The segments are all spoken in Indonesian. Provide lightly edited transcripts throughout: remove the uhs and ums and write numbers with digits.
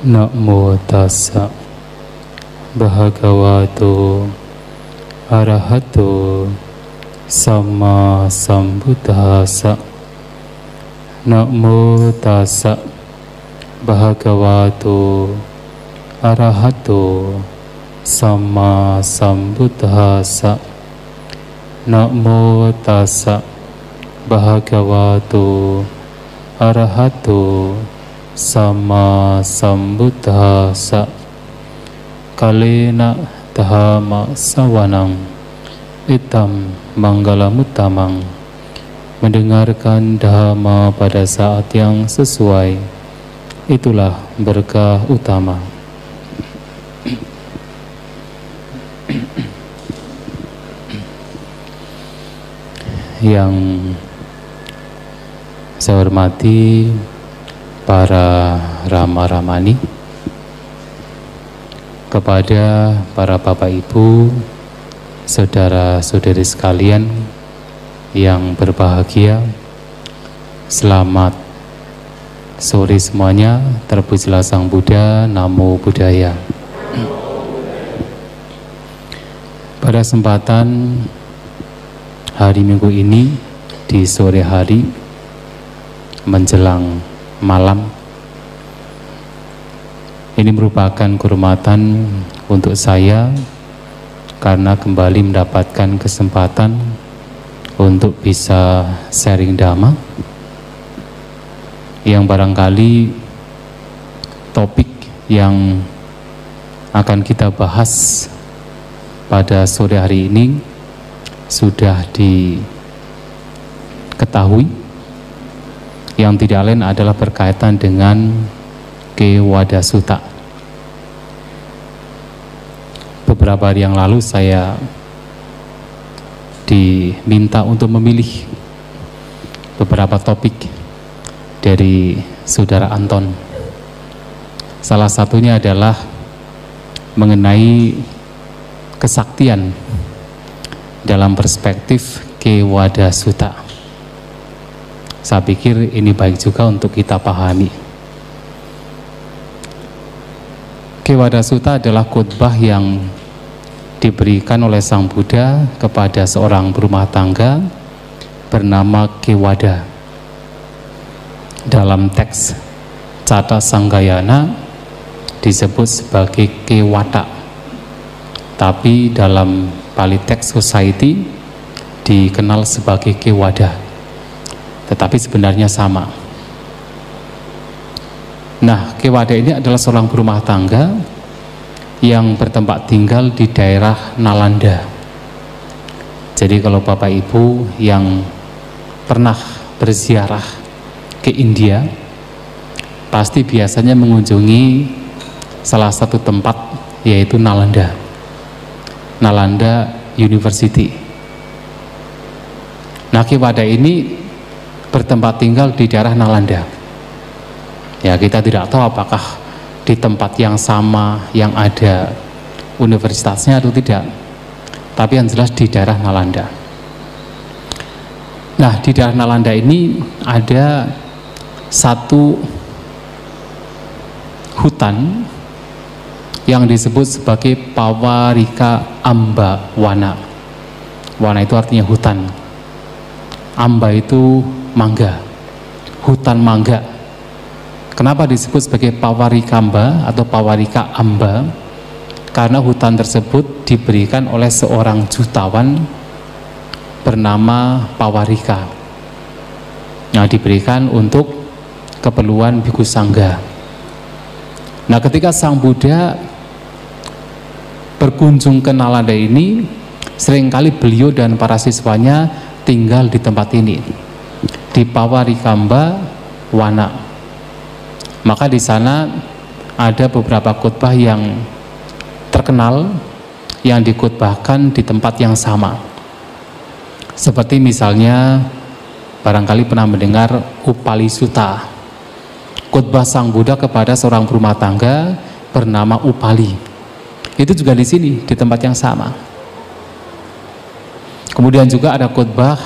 Namo tassa bhagavato arahato sama sambuddhassa. Namo tassa bhagavato arahato sama sambuddhassa. Namo tassa bhagavato arahato sama sambuddhassa. Kalena dhamma sawanang itam manggalamuttamang. Mendengarkan dhamma pada saat yang sesuai, itulah berkah utama. Yang saya hormati para rama-ramani, kepada para bapak ibu, saudara-saudari sekalian yang berbahagia, selamat sore semuanya. Terpujilah Sang Buddha, Namo Buddhaya. Pada kesempatan hari Minggu ini, di sore hari menjelang malam, ini merupakan kehormatan untuk saya karena kembali mendapatkan kesempatan untuk bisa sharing dhamma yang barangkali topik yang akan kita bahas pada sore hari ini sudah diketahui, yang tidak lain adalah berkaitan dengan Kewada Sutta. Beberapa hari yang lalu saya diminta untuk memilih beberapa topik dari Saudara Anton. Salah satunya adalah mengenai kesaktian dalam perspektif Kewada Sutta. Saya pikir ini baik juga untuk kita pahami. Kewada Sutta adalah khotbah yang diberikan oleh Sang Buddha kepada seorang berumah tangga bernama Kewada. Dalam teks Cata Sanggayana disebut sebagai Kewata, tapi dalam Pali Text Society dikenal sebagai Kewada, tetapi sebenarnya sama. Nah, Kewada ini adalah seorang berumah tangga yang bertempat tinggal di daerah Nalanda. Jadi kalau Bapak Ibu yang pernah berziarah ke India, pasti biasanya mengunjungi salah satu tempat, yaitu Nalanda University. Nah, Kewada ini bertempat tinggal di daerah Nalanda. Ya, kita tidak tahu apakah di tempat yang sama yang ada universitasnya atau tidak, tapi yang jelas di daerah Nalanda. Nah, di daerah Nalanda ini ada satu hutan yang disebut sebagai Pawarika Amba Wana. Wana itu artinya hutan, Amba itu mangga, hutan mangga. Kenapa disebut sebagai Pawarika Amba atau Pawarika Amba? Karena hutan tersebut diberikan oleh seorang jutawan bernama Pawarika. Nah, diberikan untuk keperluan Bhikkhu Sangga. Nah, ketika Sang Buddha berkunjung ke Nalanda ini, seringkali beliau dan para siswanya tinggal di tempat ini, di Pawarikamba Wana. Maka di sana ada beberapa khotbah yang terkenal yang dikhotbahkan di tempat yang sama. Seperti misalnya barangkali pernah mendengar Upali Sutta, khotbah Sang Buddha kepada seorang berumah tangga bernama Upali. Itu juga di sini, di tempat yang sama. Kemudian juga ada khotbah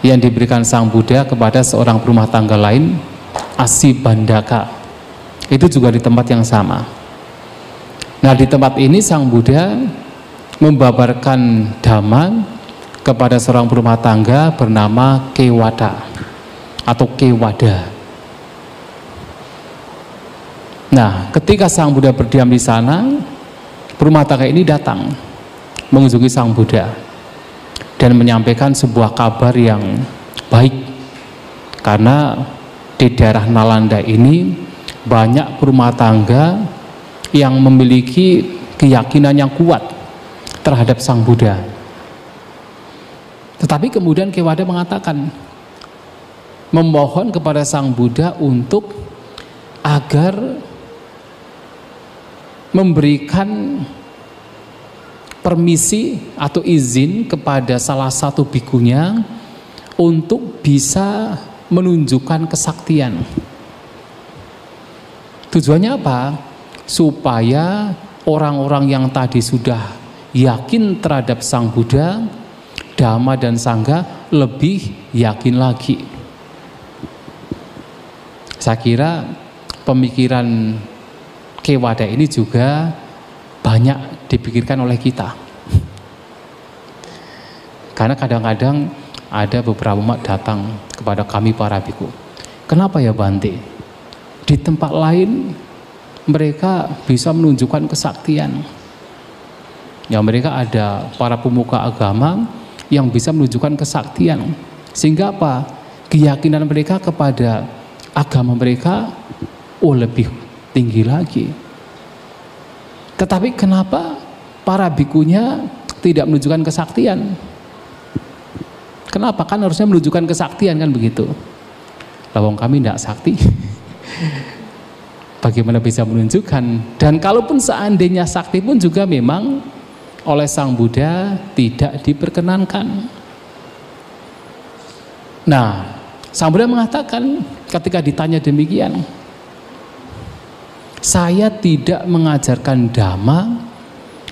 yang diberikan Sang Buddha kepada seorang berumah tangga lain, Asibandaka. itu juga di tempat yang sama. Nah, di tempat ini Sang Buddha membabarkan dhamma kepada seorang berumah tangga bernama Kewada atau Kewada. Nah, ketika Sang Buddha berdiam di sana, berumah tangga ini datang mengunjungi Sang Buddha dan menyampaikan sebuah kabar yang baik, karena di daerah Nalanda ini banyak berumah tangga yang memiliki keyakinan yang kuat terhadap Sang Buddha. Tetapi kemudian Kewada mengatakan, memohon kepada Sang Buddha untuk agar memberikan permisi atau izin kepada salah satu bikunya untuk bisa menunjukkan kesaktian. Tujuannya apa? Supaya orang-orang yang tadi sudah yakin terhadap Sang Buddha, Dhamma dan Sangha lebih yakin lagi. Saya kira pemikiran Kewada ini juga banyak dipikirkan oleh kita. Karena kadang-kadang ada beberapa umat datang kepada kami para biku. Kenapa ya Bante? Di tempat lain mereka bisa menunjukkan kesaktian. Ya, mereka ada para pemuka agama yang bisa menunjukkan kesaktian. Sehingga apa? Keyakinan mereka kepada agama mereka lebih tinggi lagi. Tetapi kenapa para bikunya tidak menunjukkan kesaktian? Kenapa? Kan harusnya menunjukkan kesaktian, kan begitu. Lawang kami tidak sakti. Bagaimana bisa menunjukkan? Dan kalaupun seandainya sakti pun juga memang oleh Sang Buddha tidak diperkenankan. Nah, Sang Buddha mengatakan ketika ditanya demikian, saya tidak mengajarkan dhamma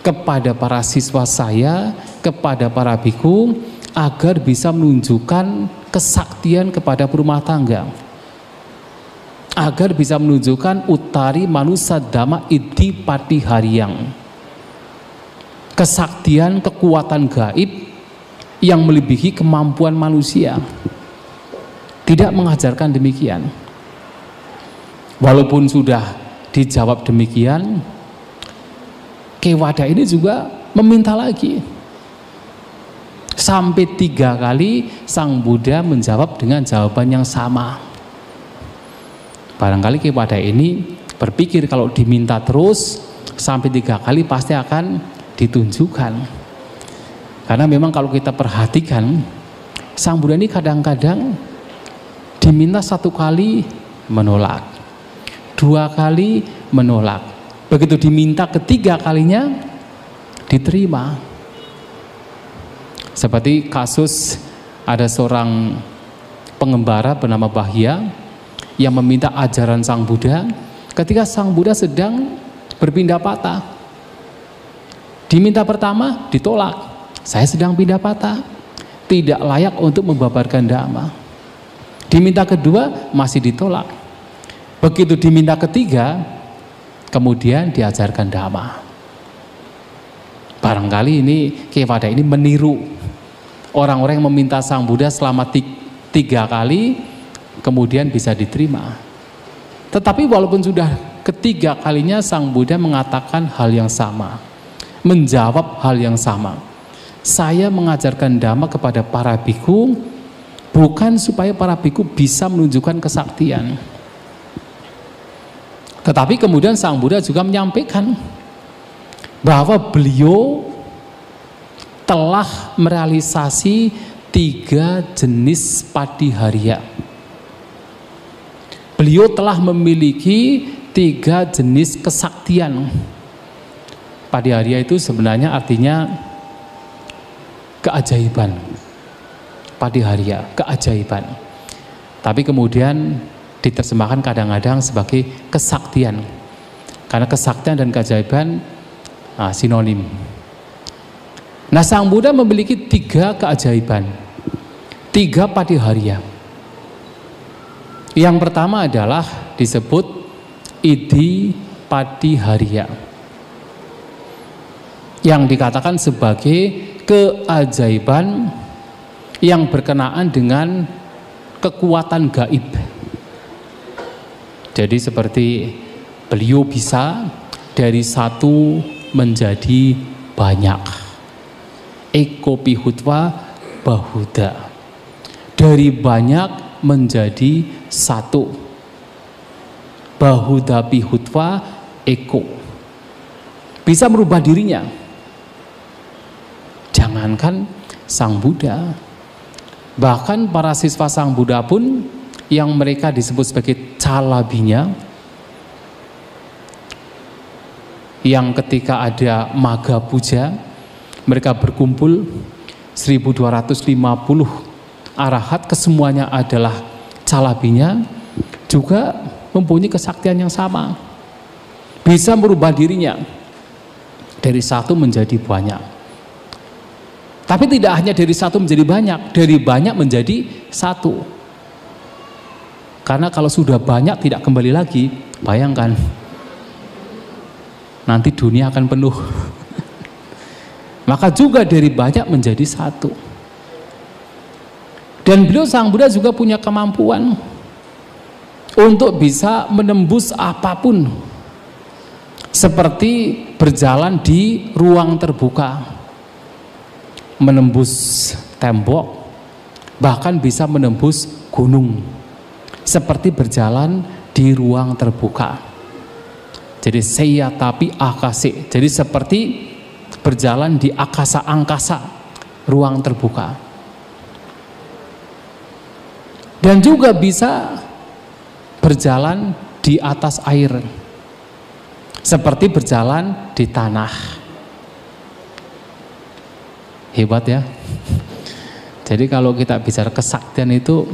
kepada para siswa saya, kepada para biku, agar bisa menunjukkan kesaktian kepada berumah tangga, agar bisa menunjukkan utari manusa dhamma idi patihariang, kesaktian kekuatan gaib yang melebihi kemampuan manusia. Tidak mengajarkan demikian. Walaupun sudah dijawab demikian, Kewada ini juga meminta lagi. Sampai 3 kali Sang Buddha menjawab dengan jawaban yang sama. Barangkali Kewada ini berpikir kalau diminta terus sampai 3 kali pasti akan ditunjukkan. Karena memang kalau kita perhatikan, Sang Buddha ini kadang-kadang diminta 1 kali menolak, 2 kali menolak, begitu diminta ketiga kalinya diterima. Seperti kasus ada seorang pengembara bernama Bahya yang meminta ajaran Sang Buddha ketika Sang Buddha sedang berpindah patah. Diminta pertama ditolak, saya sedang pindah patah, tidak layak untuk membabarkan dhamma. Diminta kedua masih ditolak. Begitu diminta ketiga, kemudian diajarkan dhamma. Barangkali ini Kewada ini meniru orang-orang yang meminta Sang Buddha selama 3 kali, kemudian bisa diterima. Tetapi walaupun sudah ketiga kalinya Sang Buddha mengatakan hal yang sama, menjawab hal yang sama. Saya mengajarkan dhamma kepada para biku bukan supaya para biku bisa menunjukkan kesaktian. Tetapi kemudian Sang Buddha juga menyampaikan bahwa beliau telah merealisasi 3 jenis patiharya. Beliau telah memiliki 3 jenis kesaktian. Patiharya itu sebenarnya artinya keajaiban. Patiharya, keajaiban. Tapi kemudian diterjemahkan kadang-kadang sebagai kesaktian. Karena kesaktian dan keajaiban sinonim. Nah, Sang Buddha memiliki 3 keajaiban, 3 patiharya. Yang pertama adalah disebut Idi Padiharya, yang dikatakan sebagai keajaiban yang berkenaan dengan kekuatan gaib. Jadi seperti beliau bisa dari satu menjadi banyak. Eko pihutwa bahuda, dari banyak menjadi satu. Bahuda pihutwa eko, bisa merubah dirinya. Jangankan Sang Buddha, bahkan para siswa Sang Buddha pun yang mereka disebut sebagai calabinya, yang ketika ada Magha Puja mereka berkumpul 1250 arahat, kesemuanya adalah calabinya, juga mempunyai kesaktian yang sama, bisa merubah dirinya dari satu menjadi banyak. Tapi tidak hanya dari satu menjadi banyak, dari banyak menjadi satu. Karena kalau sudah banyak tidak kembali lagi, bayangkan nanti dunia akan penuh. Maka juga dari banyak menjadi satu. Dan beliau Sang Buddha juga punya kemampuan untuk bisa menembus apapun, seperti berjalan di ruang terbuka, menembus tembok, bahkan bisa menembus gunung, seperti berjalan di ruang terbuka. Jadi saya tapi akase, jadi seperti berjalan di angkasa, ruang terbuka. Dan juga bisa berjalan di atas air, seperti berjalan di tanah. Hebat ya. Jadi kalau kita bicara kesaktian itu,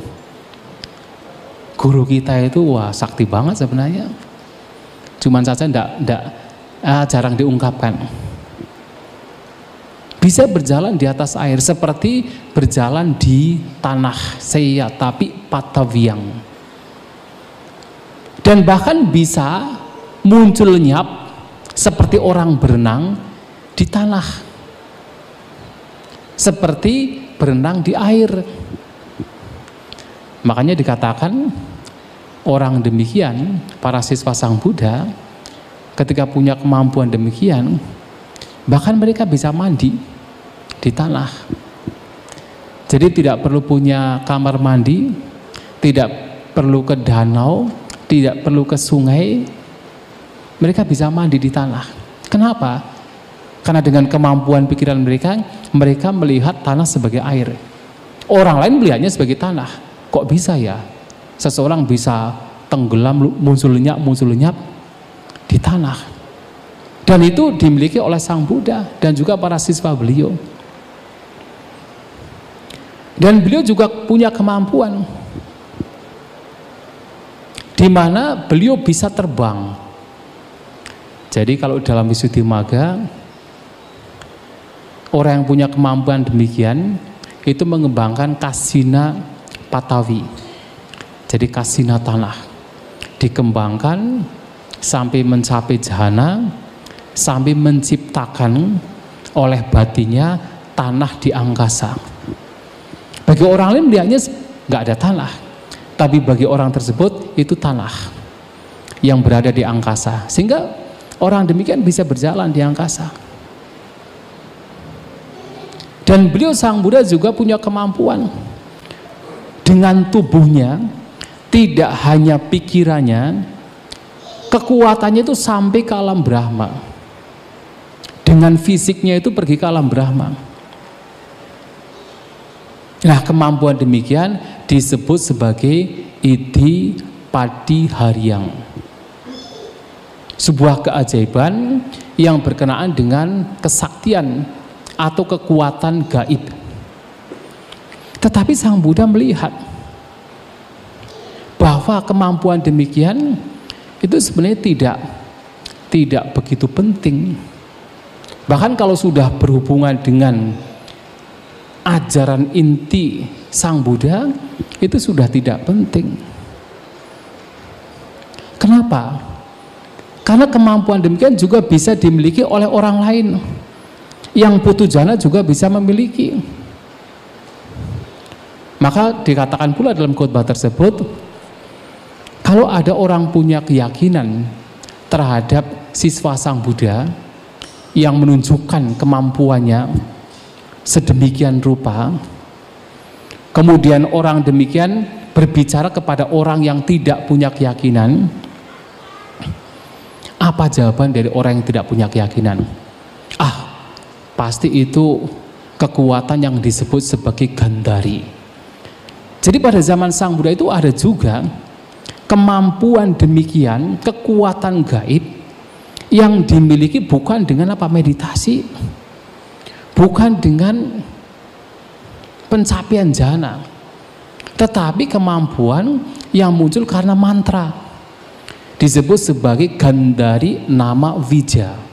guru kita itu wah sakti banget sebenarnya. Cuman saja jarang diungkapkan. Bisa berjalan di atas air seperti berjalan di tanah, saya tapi pataviang. Dan bahkan bisa muncul lenyap seperti orang berenang di tanah, seperti berenang di air. Makanya dikatakan orang demikian, para siswa Sang Buddha, ketika punya kemampuan demikian, bahkan mereka bisa mandi di tanah. Jadi tidak perlu punya kamar mandi, tidak perlu ke danau, tidak perlu ke sungai, mereka bisa mandi di tanah. Kenapa? Karena dengan kemampuan pikiran mereka, mereka melihat tanah sebagai air. Orang lain melihatnya sebagai tanah. Kok bisa ya? Seseorang bisa tenggelam, muncul lenyap di tanah. Dan itu dimiliki oleh Sang Buddha dan juga para siswa beliau. Dan beliau juga punya kemampuan di mana beliau bisa terbang. Jadi kalau dalam Visuddhimagga, orang yang punya kemampuan demikian itu mengembangkan kasina patavi. Jadi kasina tanah dikembangkan sampai mencapai jhana, sampai menciptakan oleh batinnya tanah di angkasa. Bagi orang lain melihatnya nggak ada tanah, tapi bagi orang tersebut itu tanah yang berada di angkasa, sehingga orang demikian bisa berjalan di angkasa. Dan beliau Sang Buddha juga punya kemampuan dengan tubuhnya, tidak hanya pikirannya, kekuatannya itu sampai ke alam Brahma. Dengan fisiknya itu pergi ke alam Brahma. Nah, kemampuan demikian disebut sebagai Idi Padiharyang, sebuah keajaiban yang berkenaan dengan kesaktian atau kekuatan gaib. Tetapi Sang Buddha melihat bahwa kemampuan demikian itu sebenarnya tidak begitu penting. Bahkan kalau sudah berhubungan dengan ajaran inti Sang Buddha, itu sudah tidak penting. Kenapa? Karena kemampuan demikian juga bisa dimiliki oleh orang lain. Yang putu jana juga bisa memiliki. Maka dikatakan pula dalam khotbah tersebut, kalau ada orang punya keyakinan terhadap siswa Sang Buddha yang menunjukkan kemampuannya sedemikian rupa, kemudian orang demikian berbicara kepada orang yang tidak punya keyakinan, apa jawaban dari orang yang tidak punya keyakinan? Pasti itu kekuatan yang disebut sebagai gandari. Jadi pada zaman Sang Buddha itu ada juga kemampuan demikian, kekuatan gaib yang dimiliki bukan dengan meditasi, bukan dengan pencapaian jana, tetapi kemampuan yang muncul karena mantra, disebut sebagai gandari nama wija.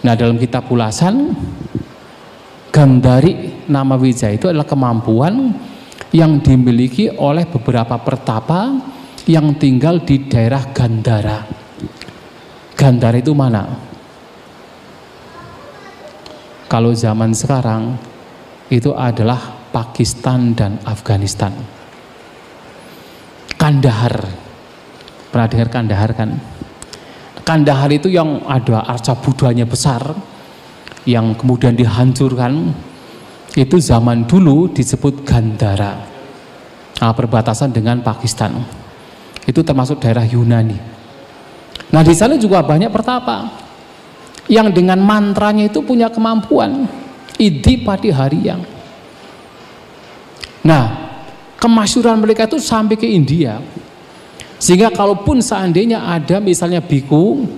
Nah, dalam kitab ulasan, gandari nama wija itu adalah kemampuan yang dimiliki oleh beberapa pertapa yang tinggal di daerah Gandhara. Gandhara itu mana? Kalau zaman sekarang itu adalah Pakistan dan Afghanistan. Kandahar, pernah dengar Kandahar kan? Kandahar itu yang ada arca Budanya besar, yang kemudian dihancurkan, itu zaman dulu disebut Gandhara. Perbatasan dengan Pakistan. Itu termasuk daerah Yunani. Nah, di sana juga banyak pertapa yang dengan mantranya itu punya kemampuan Idhi Pati Haryang. Nah, kemasyhuran mereka itu sampai ke India. Sehingga kalaupun seandainya ada misalnya biku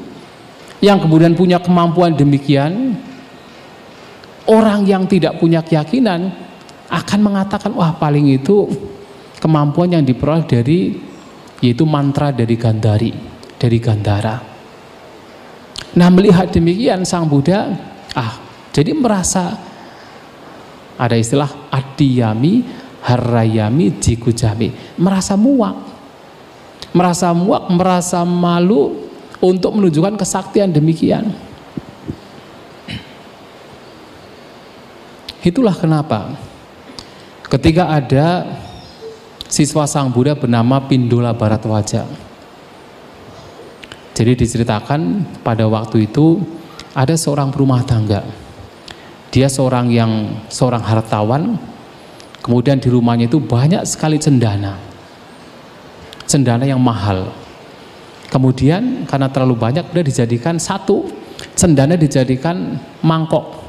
yang kemudian punya kemampuan demikian, orang yang tidak punya keyakinan akan mengatakan, wah paling itu kemampuan yang diperoleh dari, yaitu mantra dari Gandhari, dari Gandhara. Nah, melihat demikian Sang Buddha jadi merasa, ada istilah adiyami harayami jikujami, merasa muak, merasa malu untuk menunjukkan kesaktian demikian. Itulah kenapa ketika ada siswa Sang Buddha bernama Pindola Bharatwaja. Jadi diceritakan pada waktu itu ada seorang berumah tangga. Dia seorang hartawan. Kemudian di rumahnya itu banyak sekali cendana yang mahal. Kemudian karena terlalu banyak, dia dijadikan satu cendana, dijadikan mangkok.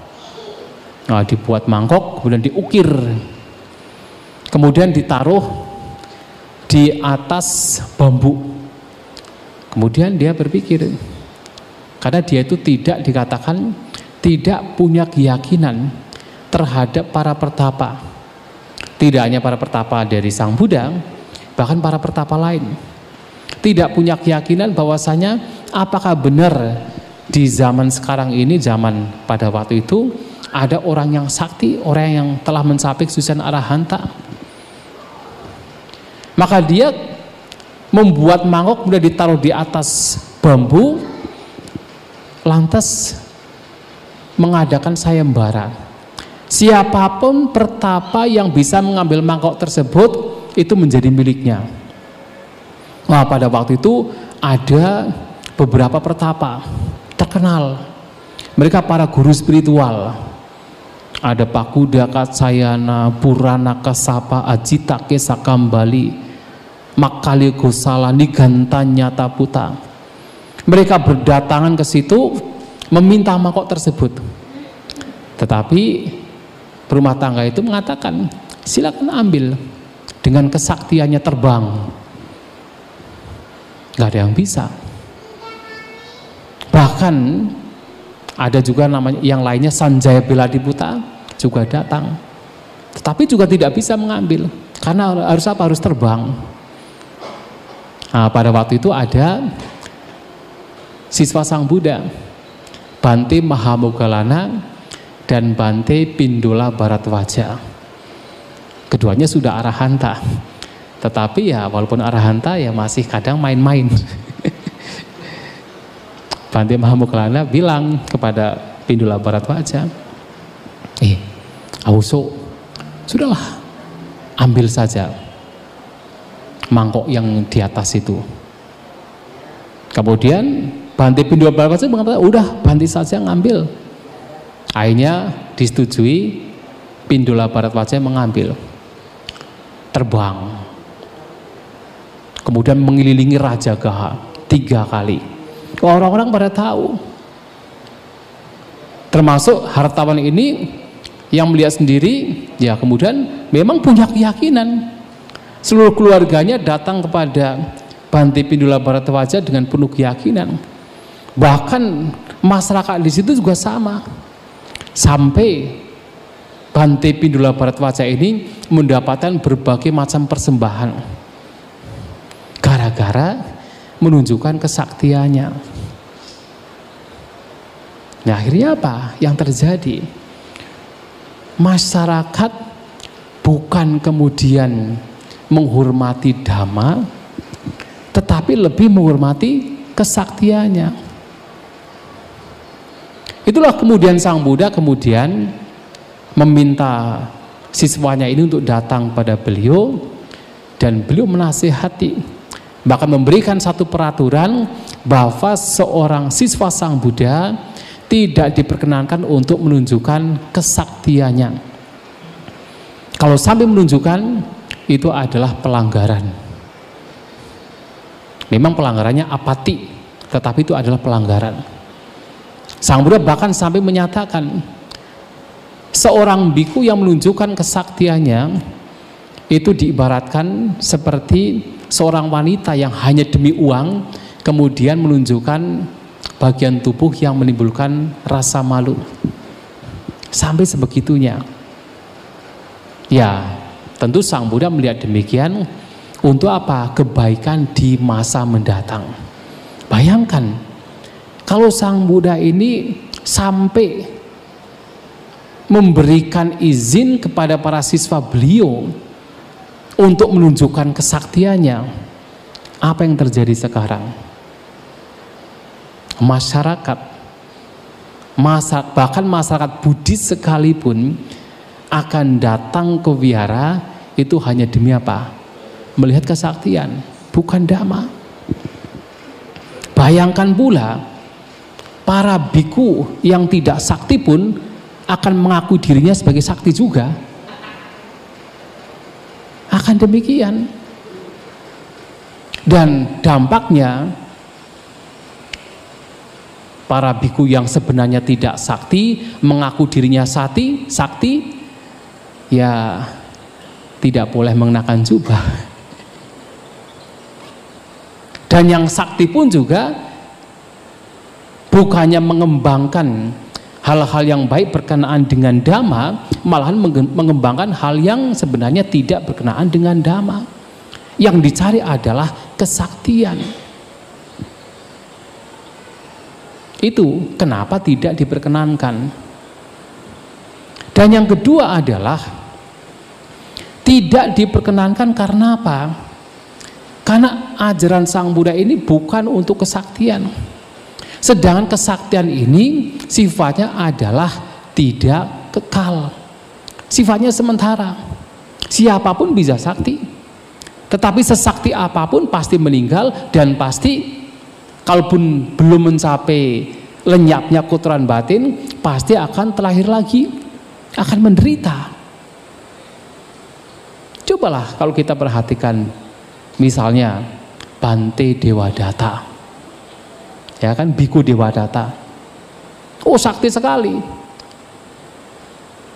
Dibuat mangkok, kemudian diukir, kemudian ditaruh di atas bambu. Kemudian dia berpikir, karena dia itu tidak punya keyakinan terhadap para pertapa, tidak hanya para pertapa dari Sang Buddha, bahkan para pertapa lain, tidak punya keyakinan bahwasanya apakah benar di zaman sekarang ini, zaman pada waktu itu ada orang yang sakti, orang yang telah mencapai kesucian arahanta. Maka dia membuat mangkok kemudian ditaruh di atas bambu, lantas mengadakan sayembara. Siapapun pertapa yang bisa mengambil mangkok tersebut itu menjadi miliknya. Pada waktu itu ada beberapa pertapa terkenal, mereka para guru spiritual. Ada Pakuda Katsayana, Purana Kasapa, Ajita Kesakambali, Makali Gosala, Niganta Nyataputa. Mereka berdatangan ke situ meminta mangkok tersebut. Tetapi berumah tangga itu mengatakan, silakan ambil, dengan kesaktiannya terbang. Gak ada yang bisa. Bahkan ada juga namanya yang lainnya Sanjaya Beladiputa juga datang, tetapi juga tidak bisa mengambil karena harus terbang. Pada waktu itu ada siswa Sang Buddha, Bante Mahamoggallana dan Bante Pindola Bharatwaja. Keduanya sudah arahanta, tetapi ya walaupun arahanta ya masih kadang main-main. Bante Mahamoggallana bilang kepada Pindula Bharadwaja, Auso, sudahlah, ambil saja mangkok yang di atas itu. Kemudian Bante Pindula Bharadwaja mengatakan, udah Bante saja ngambil. Akhirnya disetujui, Pindula Bharadwaja mengambil, terbang, kemudian mengelilingi Rajagaha 3 kali. Orang-orang pada tahu, termasuk hartawan ini yang melihat sendiri, ya kemudian memang punya keyakinan. Seluruh keluarganya datang kepada Bante Pindula Bharadwaja dengan penuh keyakinan. Bahkan masyarakat di situ juga sama. Sampai Bante Pindula Bharadwaja ini mendapatkan berbagai macam persembahan gara-gara menunjukkan kesaktiannya. Nah, akhirnya apa yang terjadi? Masyarakat bukan kemudian menghormati Dhamma, tetapi lebih menghormati kesaktiannya. Itulah kemudian Sang Buddha kemudian meminta siswanya ini untuk datang pada beliau, dan beliau menasihati, bahkan memberikan satu peraturan bahwa seorang siswa Sang Buddha tidak diperkenankan untuk menunjukkan kesaktiannya. Kalau sampai menunjukkan, itu adalah pelanggaran. Memang pelanggarannya apati, tetapi itu adalah pelanggaran. Sang Buddha bahkan sampai menyatakan, seorang biku yang menunjukkan kesaktiannya itu diibaratkan seperti seorang wanita yang hanya demi uang kemudian menunjukkan bagian tubuh yang menimbulkan rasa malu. Sampai sebegitunya. Ya, tentu Sang Buddha melihat demikian untuk apa? Kebaikan di masa mendatang. Bayangkan kalau Sang Buddha ini sampai memberikan izin kepada para siswa beliau untuk menunjukkan kesaktiannya, apa yang terjadi sekarang? Masyarakat, bahkan masyarakat Buddhis sekalipun akan datang ke wihara itu hanya demi apa? Melihat kesaktian, bukan Dhamma. Bayangkan pula para biku yang tidak sakti pun akan mengaku dirinya sebagai sakti juga. Akan demikian. Dan dampaknya para biku yang sebenarnya tidak sakti mengaku dirinya sakti, ya tidak boleh mengenakan jubah. Dan yang sakti pun juga bukannya mengembangkan hal-hal yang baik berkenaan dengan Dhamma, malahan mengembangkan hal yang sebenarnya tidak berkenaan dengan Dhamma. Yang dicari adalah kesaktian. Itu kenapa tidak diperkenankan. Dan yang kedua adalah tidak diperkenankan karena apa? Karena ajaran Sang Buddha ini bukan untuk kesaktian. Sedangkan kesaktian ini sifatnya adalah tidak kekal. Sifatnya sementara. Siapapun bisa sakti. Tetapi sesakti apapun pasti meninggal, dan pasti kalaupun belum mencapai lenyapnya kotoran batin, pasti akan terlahir lagi, akan menderita. Cobalah kalau kita perhatikan, misalnya Bante Dewadatta, ya kan, Biku Dewadatta, oh sakti sekali.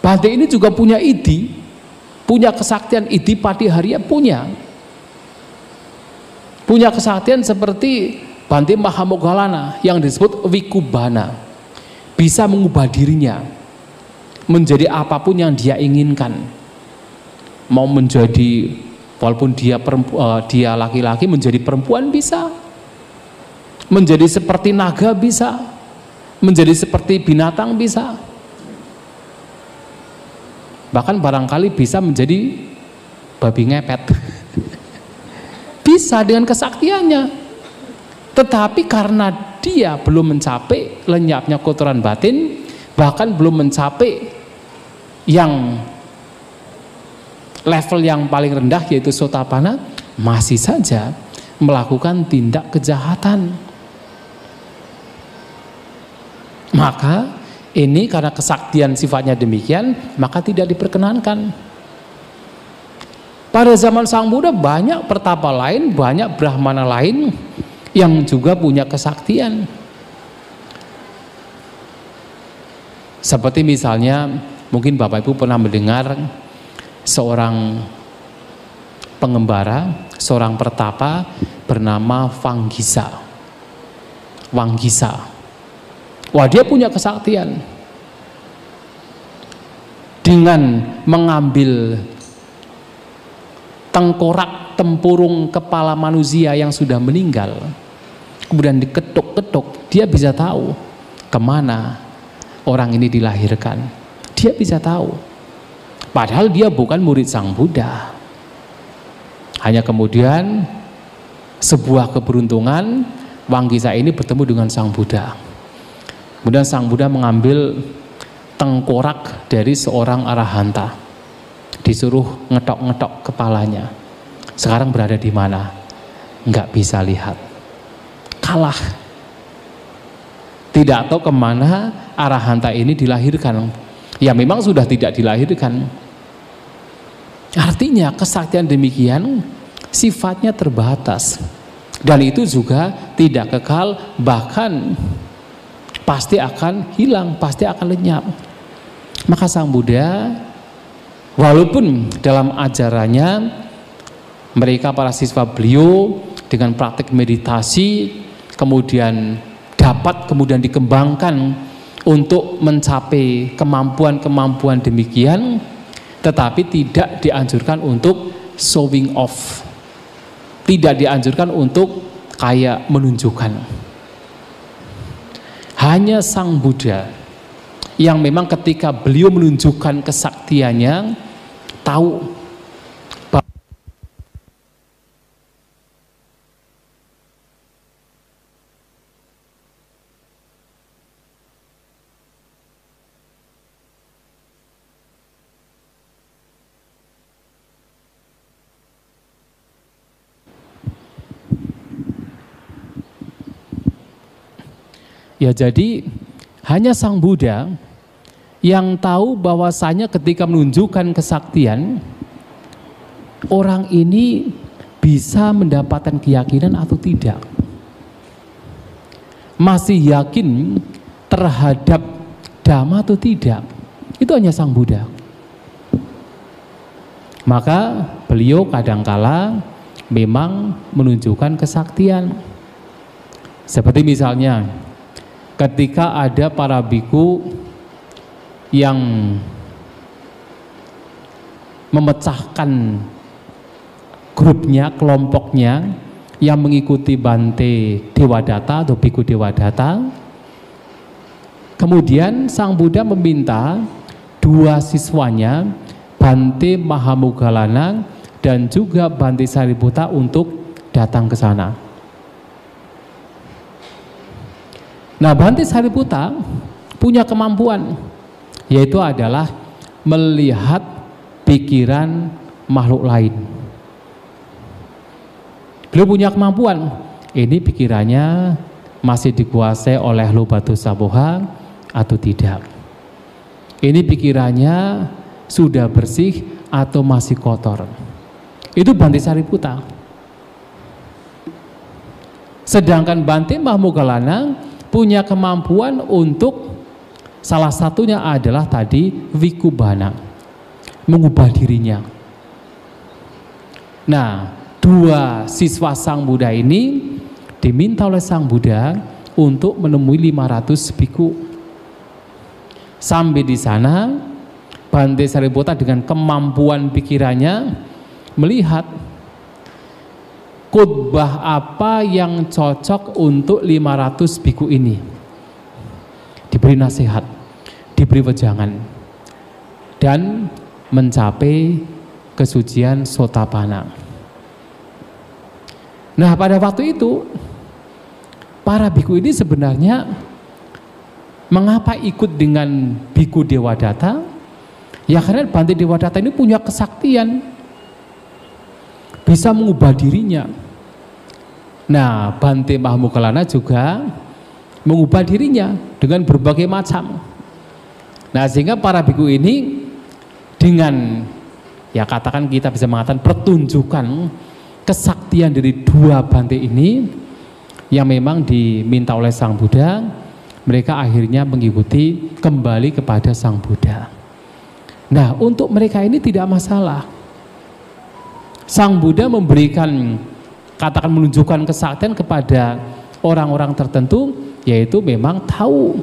Bante ini juga punya idi, punya kesaktian, idi Patiharya punya kesaktian seperti Bante Mahamoggallana yang disebut Wikubana, bisa mengubah dirinya menjadi apapun yang dia inginkan. Mau menjadi, walaupun dia laki-laki, menjadi perempuan bisa, menjadi seperti naga bisa, menjadi seperti binatang bisa, bahkan barangkali bisa menjadi babi ngepet. Bisa dengan kesaktiannya. Tetapi karena dia belum mencapai lenyapnya kotoran batin, bahkan belum mencapai yang level yang paling rendah yaitu sotapanna, masih saja melakukan tindak kejahatan. Maka ini karena kesaktian sifatnya demikian, maka tidak diperkenankan. Pada zaman Sang Buddha banyak pertapa lain, banyak brahmana lain yang juga punya kesaktian. Seperti misalnya, mungkin Bapak Ibu pernah mendengar seorang pengembara, seorang pertapa bernama Wanggisa. Wah, dia punya kesaktian. Dengan mengambil tengkorak tempurung kepala manusia yang sudah meninggal, kemudian diketuk-ketuk, dia bisa tahu kemana orang ini dilahirkan. Dia bisa tahu. Padahal dia bukan murid Sang Buddha. Hanya kemudian sebuah keberuntungan, Wanggisa ini bertemu dengan Sang Buddha. Kemudian Sang Buddha mengambil tengkorak dari seorang arahanta, disuruh ngetok-ngetok kepalanya. Sekarang berada di mana? Nggak bisa lihat. Kalah. Tidak tahu kemana arahanta ini dilahirkan. Ya memang sudah tidak dilahirkan. Artinya kesaktian demikian sifatnya terbatas. Dan itu juga tidak kekal, bahkan pasti akan hilang, pasti akan lenyap. Maka Sang Buddha, walaupun dalam ajarannya mereka para siswa beliau dengan praktik meditasi kemudian dapat kemudian dikembangkan untuk mencapai kemampuan-kemampuan demikian, tetapi tidak dianjurkan untuk showing off, tidak dianjurkan untuk kayak menunjukkan. Hanya Sang Buddha yang memang ketika beliau menunjukkan kesaktiannya, tahu ya, jadi hanya Sang Buddha yang tahu bahwasanya ketika menunjukkan kesaktian, orang ini bisa mendapatkan keyakinan atau tidak, masih yakin terhadap Dhamma atau tidak. Itu hanya Sang Buddha. Maka beliau kadangkala memang menunjukkan kesaktian. Seperti misalnya ketika ada para biku yang memecahkan grupnya, kelompoknya yang mengikuti Bante Dewadatta atau Biku Dewadatta, kemudian Sang Buddha meminta dua siswanya, Bante Mahamoggallana dan juga Bante Sariputta, untuk datang ke sana. Nah, Bante Sariputta punya kemampuan, yaitu adalah melihat pikiran makhluk lain. Beliau punya kemampuan, ini pikirannya masih dikuasai oleh Lobatusaboha atau tidak. Ini pikirannya sudah bersih atau masih kotor. Itu Bante Sariputta. Sedangkan Bante Mahamoggallana punya kemampuan untuk, salah satunya adalah tadi Vikubana, mengubah dirinya. Nah, dua siswa Sang Buddha ini diminta oleh Sang Buddha untuk menemui 500 biku. Sampai di sana, Bante Sariputta dengan kemampuan pikirannya melihat khotbah apa yang cocok untuk 500 biku ini. Diberi nasihat, diberi wejangan, dan mencapai kesucian Sotapanna. Nah, pada waktu itu para biku ini sebenarnya mengapa ikut dengan biku Dewadatta? Ya karena Bante Dewadatta ini punya kesaktian, bisa mengubah dirinya. Nah, Bante Mahamoggallana juga mengubah dirinya dengan berbagai macam. Nah, sehingga para biku ini dengan, ya katakan kita bisa mengatakan pertunjukan kesaktian dari dua Bante ini yang memang diminta oleh Sang Buddha, mereka akhirnya mengikuti kembali kepada Sang Buddha. Nah, untuk mereka ini tidak masalah. Sang Buddha memberikan, katakan menunjukkan kesaktian kepada orang-orang tertentu, yaitu memang tahu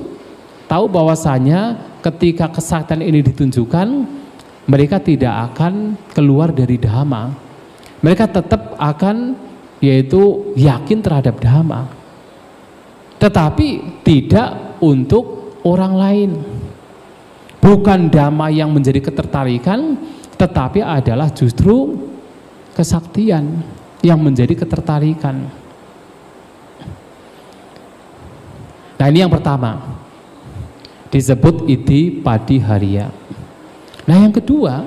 bahwasanya ketika kesaktian ini ditunjukkan, mereka tidak akan keluar dari Dhamma. Mereka tetap akan yaitu yakin terhadap Dhamma, tetapi tidak untuk orang lain. Bukan Dhamma yang menjadi ketertarikan, tetapi adalah justru kesaktian yang menjadi ketertarikan. Nah, ini yang pertama, disebut Iti Padiharya. Nah, yang kedua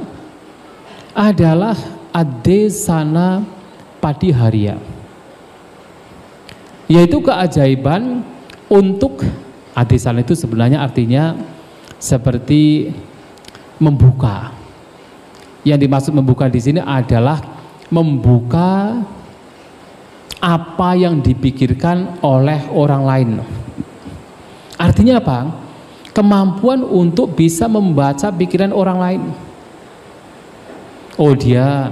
adalah Adesana Padiharya, yaitu keajaiban untuk Adesana. Itu sebenarnya artinya seperti membuka. Yang dimaksud membuka di sini adalah membuka apa yang dipikirkan oleh orang lain. Artinya apa? Kemampuan untuk bisa membaca pikiran orang lain. Oh, dia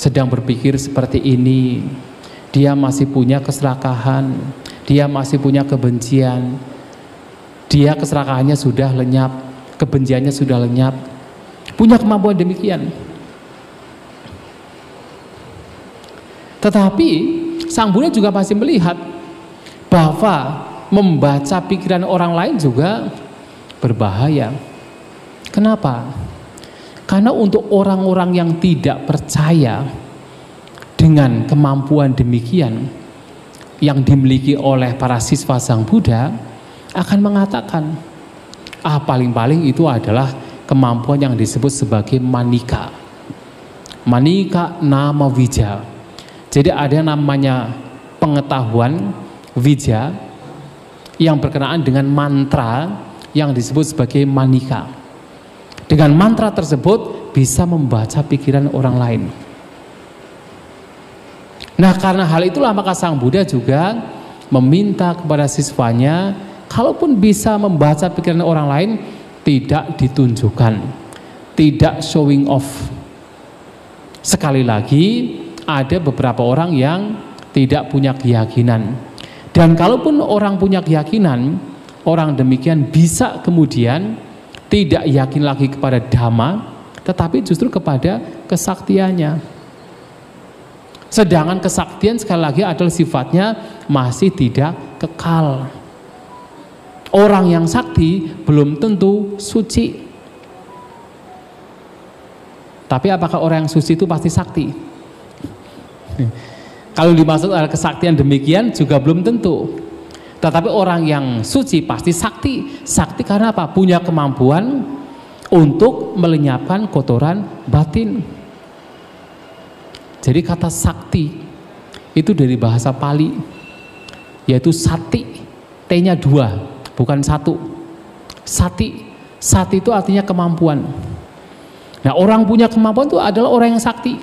sedang berpikir seperti ini, dia masih punya keserakahan, dia masih punya kebencian, dia keserakahannya sudah lenyap, kebenciannya sudah lenyap, punya kemampuan demikian. Tetapi Sang Buddha juga masih melihat bahwa membaca pikiran orang lain juga berbahaya. Kenapa? Karena untuk orang-orang yang tidak percaya dengan kemampuan demikian yang dimiliki oleh para siswa Sang Buddha, akan mengatakan, paling-paling itu adalah kemampuan yang disebut sebagai manika. Manika nama wija. Jadi ada namanya pengetahuan wija yang berkenaan dengan mantra yang disebut sebagai manika. Dengan mantra tersebut bisa membaca pikiran orang lain. Nah, karena hal itulah maka Sang Buddha juga meminta kepada siswanya, kalaupun bisa membaca pikiran orang lain, tidak ditunjukkan, tidak showing off. Sekali lagi, ada beberapa orang yang tidak punya keyakinan. Dan kalaupun orang punya keyakinan, orang demikian bisa kemudian tidak yakin lagi kepada Dhamma, tetapi justru kepada kesaktiannya. Sedangkan kesaktian sekali lagi adalah sifatnya masih tidak kekal. Orang yang sakti belum tentu suci. Tapi apakah orang yang suci itu pasti sakti? Kalau dimaksud adalah kesaktian demikian juga belum tentu. Tetapi orang yang suci pasti sakti. Sakti karena apa? Punya kemampuan untuk melenyapkan kotoran batin. Jadi kata sakti itu dari bahasa Pali, yaitu sati, T-nya 2, bukan 1. Sati, sati itu artinya kemampuan. Nah, orang punya kemampuan itu adalah orang yang sakti.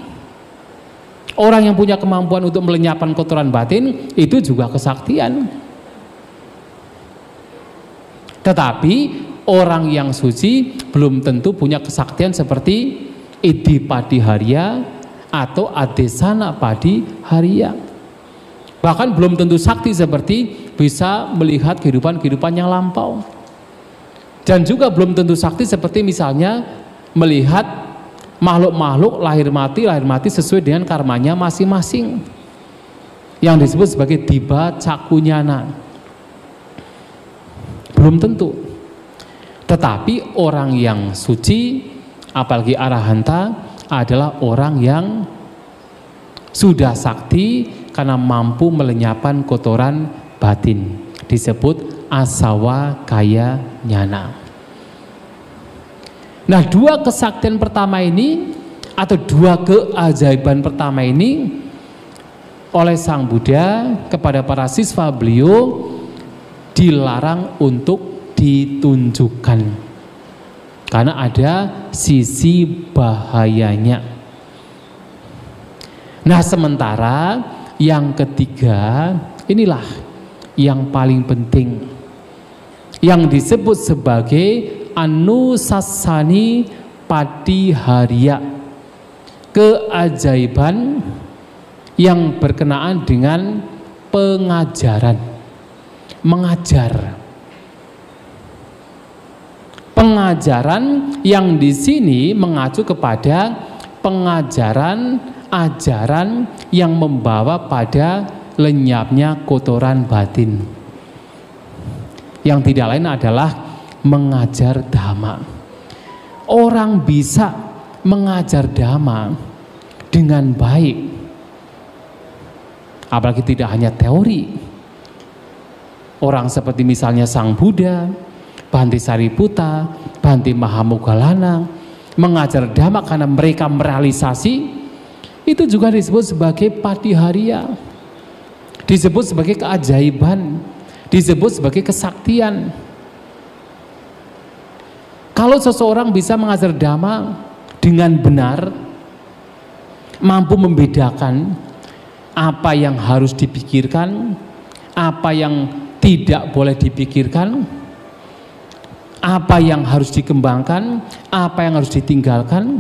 Orang yang punya kemampuan untuk melenyapkan kotoran batin itu juga kesaktian. Tetapi orang yang suci belum tentu punya kesaktian seperti Iti Padiharya atau Adesana Padiharya. Bahkan belum tentu sakti seperti bisa melihat kehidupan-kehidupan yang lampau. Dan juga belum tentu sakti seperti misalnya melihat makhluk-makhluk lahir mati sesuai dengan karmanya masing-masing, yang disebut sebagai Diba Cakunyana. Belum tentu. Tetapi orang yang suci, apalagi arahanta, adalah orang yang sudah sakti karena mampu melenyapkan kotoran batin, disebut asawa kaya nyana. Nah, dua kesaktian pertama ini atau dua keajaiban pertama ini oleh Sang Buddha kepada para siswa beliau dilarang untuk ditunjukkan karena ada sisi bahayanya. Nah, sementara yang ketiga inilah yang paling penting, yang disebut sebagai Anusassani Patiharya, keajaiban yang berkenaan dengan pengajaran, mengajar. Pengajaran yang di sini mengacu kepada pengajaran ajaran yang membawa pada lenyapnya kotoran batin, yang tidak lain adalah mengajar dhamma. Orang bisa mengajar dhamma dengan baik, apalagi tidak hanya teori. Orang seperti misalnya Sang Buddha, Bhante Sariputta, Bhante Mahamoggallana mengajar dhamma karena mereka merealisasi, itu juga disebut sebagai patiharya, disebut sebagai keajaiban, disebut sebagai kesaktian. Kalau seseorang bisa mengajar dhamma dengan benar, mampu membedakan apa yang harus dipikirkan, apa yang tidak boleh dipikirkan, apa yang harus dikembangkan, apa yang harus ditinggalkan,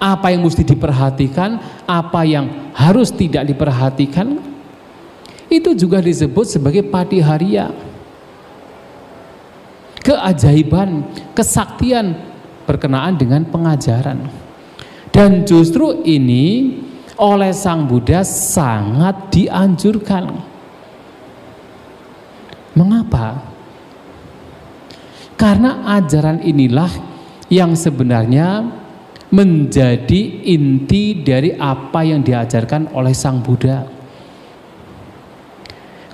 apa yang mesti diperhatikan, apa yang harus tidak diperhatikan, itu juga disebut sebagai patiharya, keajaiban, kesaktian berkenaan dengan pengajaran. Dan justru ini oleh Sang Buddha sangat dianjurkan. Mengapa? Karena ajaran inilah yang sebenarnya menjadi inti dari apa yang diajarkan oleh Sang Buddha.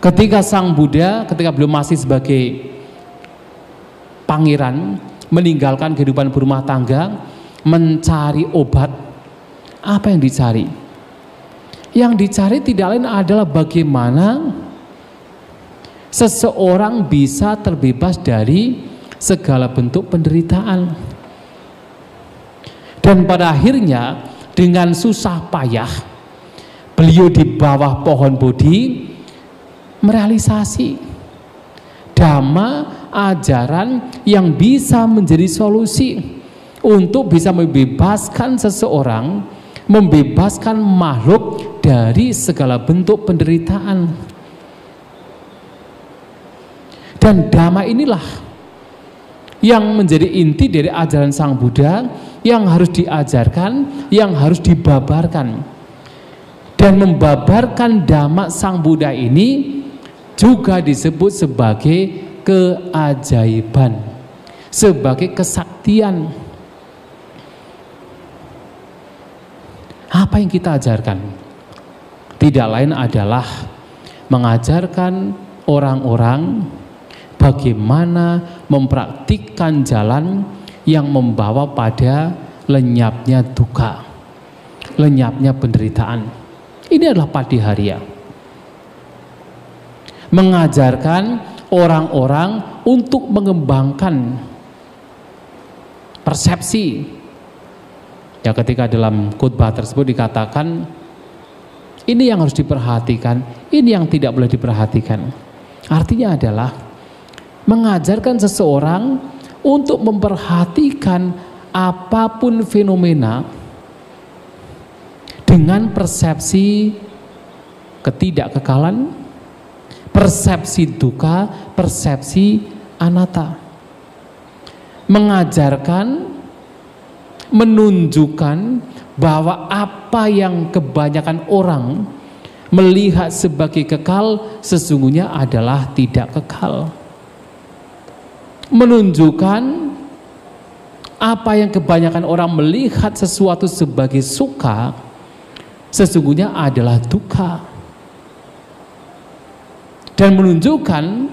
Ketika Sang Buddha, ketika beliau masih sebagai pangeran, meninggalkan kehidupan berumah tangga, mencari obat, apa yang dicari? Yang dicari tidak lain adalah bagaimana seseorang bisa terbebas dari segala bentuk penderitaan. Dan pada akhirnya dengan susah payah beliau di bawah pohon Bodhi merealisasi dhamma, ajaran yang bisa menjadi solusi untuk bisa membebaskan seseorang, membebaskan makhluk dari segala bentuk penderitaan. Dan dhamma inilah yang menjadi inti dari ajaran Sang Buddha, yang harus diajarkan, yang harus dibabarkan. Dan membabarkan dhamma Sang Buddha ini juga disebut sebagai keajaiban, sebagai kesaktian. Apa yang kita ajarkan? Tidak lain adalah mengajarkan orang-orang bagaimana mempraktikkan jalan yang membawa pada lenyapnya duka, lenyapnya penderitaan. Ini adalah patiharya. Mengajarkan orang-orang untuk mengembangkan persepsi. Ya, ketika dalam khutbah tersebut dikatakan ini yang harus diperhatikan, ini yang tidak boleh diperhatikan. Artinya adalah mengajarkan seseorang untuk memperhatikan apapun fenomena dengan persepsi ketidakkekalan, persepsi duka, persepsi anatta. Mengajarkan, menunjukkan bahwa apa yang kebanyakan orang melihat sebagai kekal sesungguhnya adalah tidak kekal. Menunjukkan apa yang kebanyakan orang melihat sesuatu sebagai suka sesungguhnya adalah duka. dan menunjukkan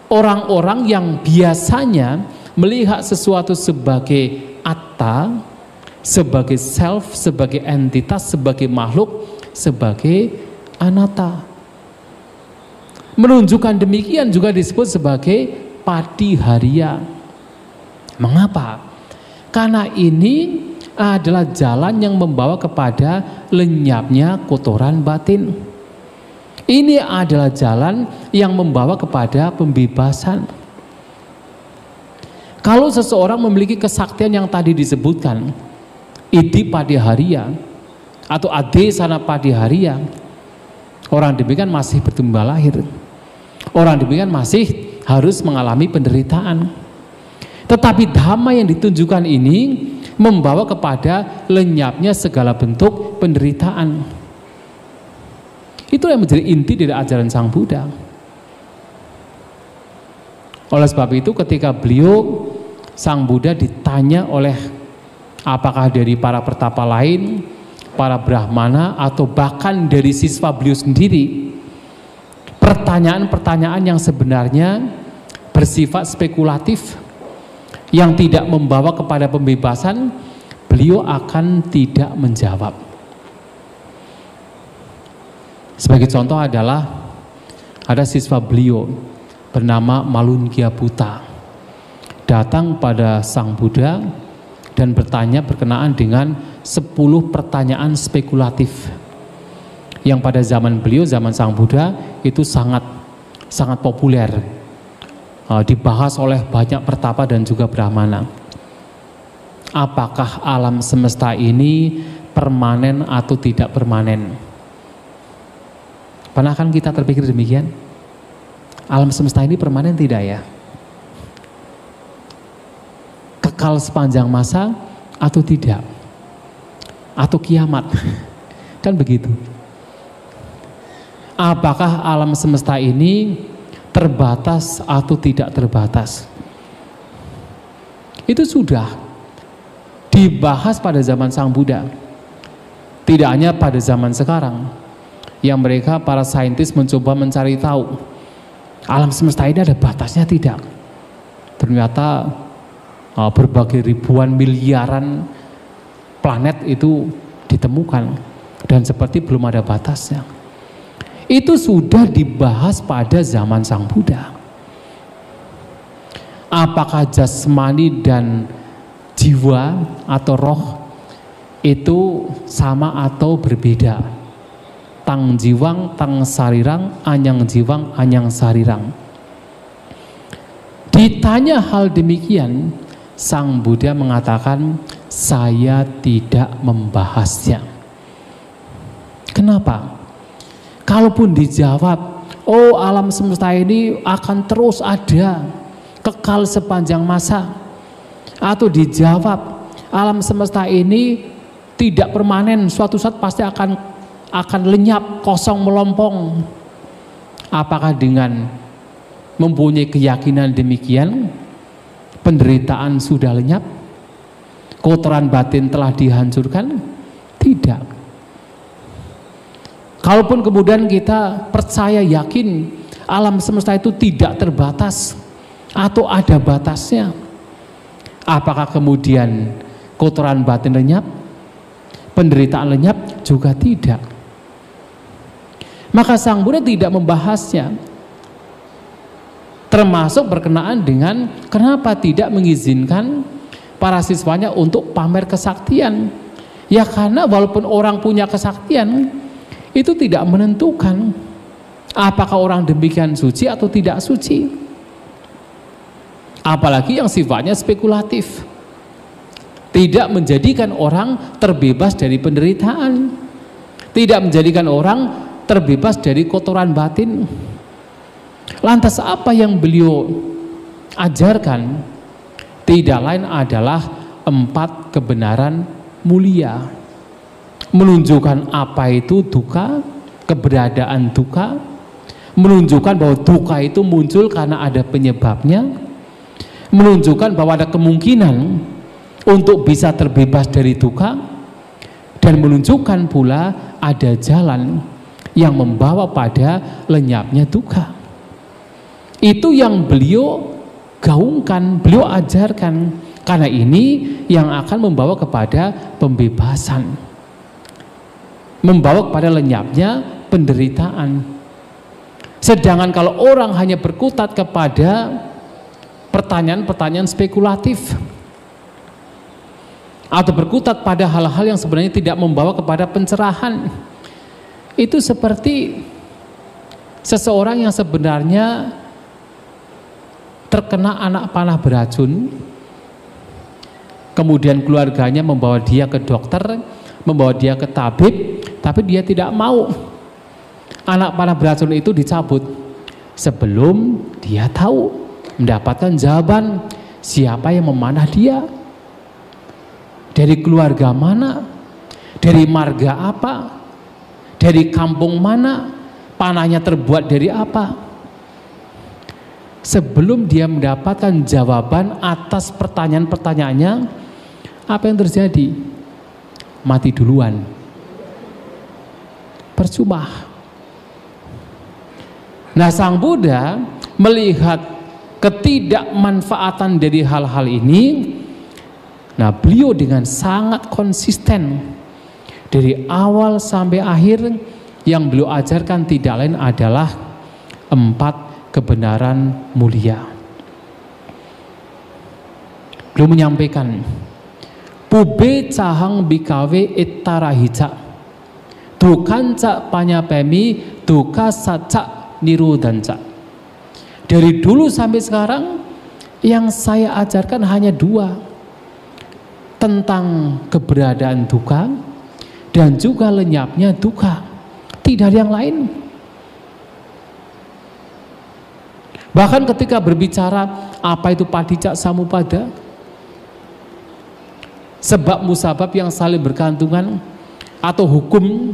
orang-orang yang biasanya melihat sesuatu sebagai atta, sebagai self, sebagai entitas, sebagai makhluk, sebagai anatta. Menunjukkan demikian juga disebut sebagai padiharya. Mengapa? Karena ini adalah jalan yang membawa kepada lenyapnya kotoran batin. Ini adalah jalan yang membawa kepada pembebasan. Kalau seseorang memiliki kesaktian yang tadi disebutkan, Idi Padiharya atau Ade Sana Padiharya, orang demikian masih bertumbuh lahir. Orang demikian masih harus mengalami penderitaan. Tetapi dhamma yang ditunjukkan ini membawa kepada lenyapnya segala bentuk penderitaan. Itu yang menjadi inti dari ajaran Sang Buddha. Oleh sebab itu ketika beliau, Sang Buddha ditanya oleh apakah dari para pertapa lain, para brahmana, atau bahkan dari siswa beliau sendiri, pertanyaan-pertanyaan yang sebenarnya bersifat spekulatif, yang tidak membawa kepada pembebasan, beliau akan tidak menjawab. Sebagai contoh adalah ada siswa beliau bernama Malunggya Buta datang pada Sang Buddha dan bertanya berkenaan dengan 10 pertanyaan spekulatif yang pada zaman beliau, zaman Sang Buddha itu sangat populer, dibahas oleh banyak pertapa dan juga brahmana. Apakah alam semesta ini permanen atau tidak permanen? Pernah kan kita terpikir demikian? Alam semesta ini permanen tidak ya? Kekal sepanjang masa atau tidak? Atau kiamat? Kan begitu. Apakah alam semesta ini terbatas atau tidak terbatas? Itu sudah dibahas pada zaman Sang Buddha. Tidak hanya pada zaman sekarang, yang mereka para saintis mencoba mencari tahu alam semesta ini ada batasnya tidak. Ternyata berbagai ribuan miliaran planet itu ditemukan dan seperti belum ada batasnya. Itu sudah dibahas pada zaman Sang Buddha. Apakah jasmani dan jiwa atau roh itu sama atau berbeda? Tang jiwang, tang sarirang, anyang jiwang, anyang sarirang. Ditanya hal demikian, Sang Buddha mengatakan, saya tidak membahasnya. Kenapa? Kalaupun dijawab, oh alam semesta ini akan terus ada, kekal sepanjang masa. Atau dijawab, alam semesta ini tidak permanen, suatu saat pasti akan lenyap, kosong, melompong. Apakah dengan mempunyai keyakinan demikian, penderitaan sudah lenyap? Kotoran batin telah dihancurkan? Tidak. Kalaupun kemudian kita percaya, yakin alam semesta itu tidak terbatas atau ada batasnya, apakah kemudian kotoran batin lenyap? Penderitaan lenyap? Juga tidak. Maka Sang Buddha tidak membahasnya, termasuk berkenaan dengan kenapa tidak mengizinkan para siswanya untuk pamer kesaktian. Ya karena walaupun orang punya kesaktian, itu tidak menentukan apakah orang demikian suci atau tidak suci. Apalagi yang sifatnya spekulatif, tidak menjadikan orang terbebas dari penderitaan, tidak menjadikan orang terbebas dari kotoran batin. Lantas apa yang beliau ajarkan? Tidak lain adalah 4 kebenaran mulia. Menunjukkan apa itu duka, keberadaan duka, menunjukkan bahwa duka itu muncul karena ada penyebabnya, menunjukkan bahwa ada kemungkinan untuk bisa terbebas dari duka, dan menunjukkan pula ada jalan yang membawa pada lenyapnya duka. Itu yang beliau gaungkan, beliau ajarkan, karena ini yang akan membawa kepada pembebasan, membawa kepada lenyapnya penderitaan. Sedangkan kalau orang hanya berkutat kepada pertanyaan-pertanyaan spekulatif atau berkutat pada hal-hal yang sebenarnya tidak membawa kepada pencerahan, itu seperti seseorang yang sebenarnya terkena anak panah beracun, kemudian keluarganya membawa dia ke dokter, membawa dia ke tabib, tapi dia tidak mau anak panah beracun itu dicabut sebelum dia tahu, mendapatkan jawaban siapa yang memanah dia, dari keluarga mana, dari marga apa, dari kampung mana, panahnya terbuat dari apa. Sebelum dia mendapatkan jawaban atas pertanyaan-pertanyaannya, apa yang terjadi? Mati duluan. Percuma. Nah, Sang Buddha melihat ketidakmanfaatan dari hal-hal ini. Nah, beliau dengan sangat konsisten dari awal sampai akhir, yang beliau ajarkan tidak lain adalah 4 kebenaran mulia. Beliau menyampaikan, pube cahang bikawe ittarahica, dukanca panyapemi, duka saca nirudanca. Dari dulu sampai sekarang yang saya ajarkan hanya 2, tentang keberadaan duka dan juga lenyapnya duka, tidak ada yang lain. Bahkan ketika berbicara apa itu padicca samuppada, sebab musabab yang saling bergantungan, atau hukum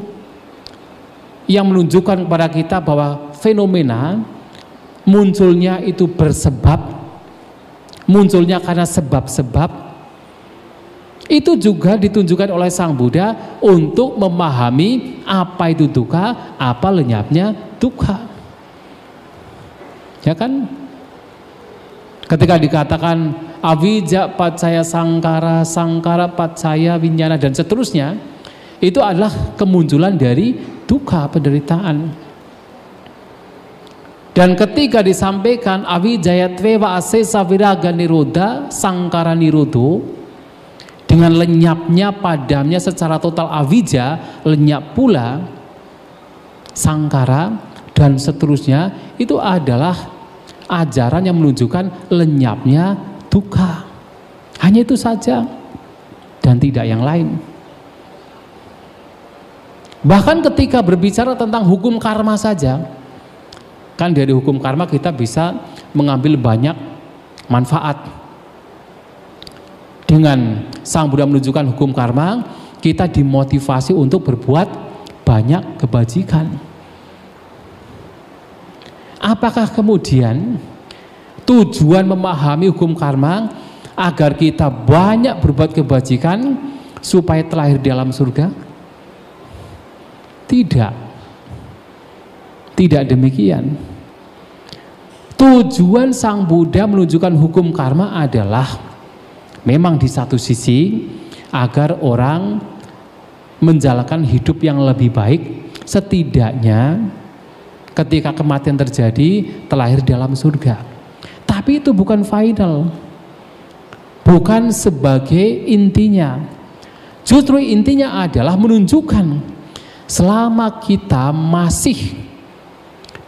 yang menunjukkan kepada kita bahwa fenomena munculnya itu bersebab, munculnya karena sebab-sebab, itu juga ditunjukkan oleh Sang Buddha untuk memahami apa itu duka, apa lenyapnya duka. Ya kan? Ketika dikatakan avijja pacaya sangkara, sangkara pacaya winyana, dan seterusnya, itu adalah kemunculan dari duka, penderitaan. Dan ketika disampaikan awijayatvewa asesa viraga nirodha sangkara nirodho, dengan lenyapnya, padamnya secara total avijja, lenyap pula sangkara dan seterusnya, itu adalah ajaran yang menunjukkan lenyapnya duka. Hanya itu saja dan tidak yang lain. Bahkan ketika berbicara tentang hukum karma saja, kan dari hukum karma kita bisa mengambil banyak manfaat. Dengan Sang Buddha menunjukkan hukum karma, kita dimotivasi untuk berbuat banyak kebajikan. Apakah kemudian tujuan memahami hukum karma agar kita banyak berbuat kebajikan supaya terlahir di alam surga? Tidak. Tidak demikian. Tujuan Sang Buddha menunjukkan hukum karma adalah memang di satu sisi agar orang menjalankan hidup yang lebih baik, setidaknya ketika kematian terjadi terlahir dalam surga. Tapi itu bukan final, bukan sebagai intinya. Justru intinya adalah menunjukkan selama kita masih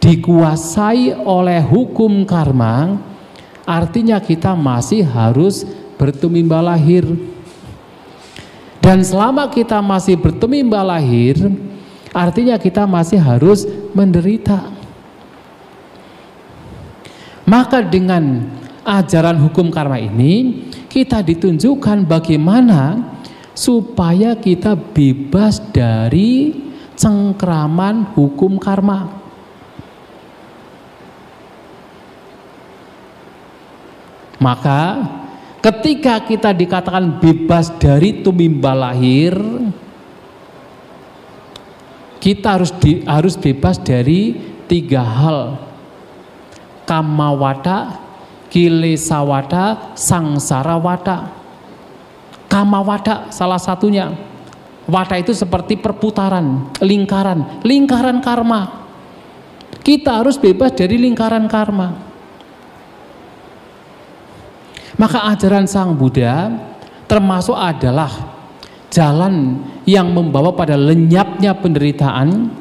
dikuasai oleh hukum karma, artinya kita masih harus bertumimba lahir. Dan selama kita masih bertumimba lahir, artinya kita masih harus menderita. Maka dengan ajaran hukum karma ini, kita ditunjukkan bagaimana supaya kita bebas dari cengkraman hukum karma. Maka ketika kita dikatakan bebas dari tumimba lahir, kita harus bebas dari 3 hal. kamawada, kilesawada, sangsarawada. Kamawada salah satunya. Wada itu seperti perputaran, lingkaran karma. Kita harus bebas dari lingkaran karma. Maka ajaran Sang Buddha termasuk adalah jalan yang membawa pada lenyapnya penderitaan,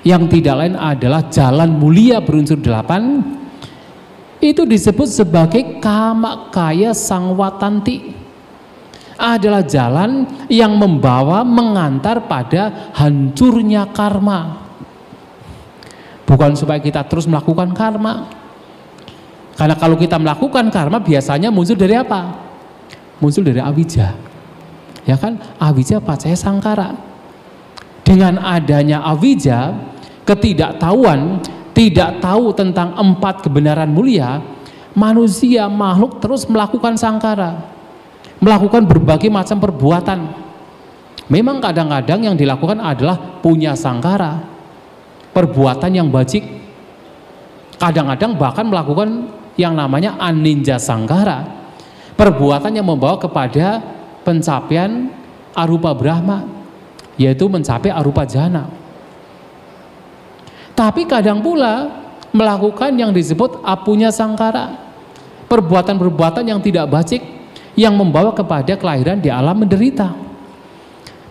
yang tidak lain adalah jalan mulia berunsur 8. Itu disebut sebagai kamakaya sangwatanti. Adalah jalan yang membawa, mengantar pada hancurnya karma. Bukan supaya kita terus melakukan karma. Karena kalau kita melakukan karma biasanya muncul dari apa? Muncul dari awija. Ya kan? Awija pacaya sangkara. Dengan adanya awija, ketidaktahuan, tidak tahu tentang 4 kebenaran mulia, manusia, makhluk terus melakukan sangkara. Melakukan berbagai macam perbuatan. Memang kadang-kadang yang dilakukan adalah punya sangkara, perbuatan yang bajik. Kadang-kadang bahkan melakukan yang namanya aninja sangkara, perbuatan yang membawa kepada pencapaian arupa Brahma, yaitu mencapai arupa jana. Tapi kadang pula melakukan yang disebut apunya sangkara, perbuatan-perbuatan yang tidak bajik, yang membawa kepada kelahiran di alam menderita.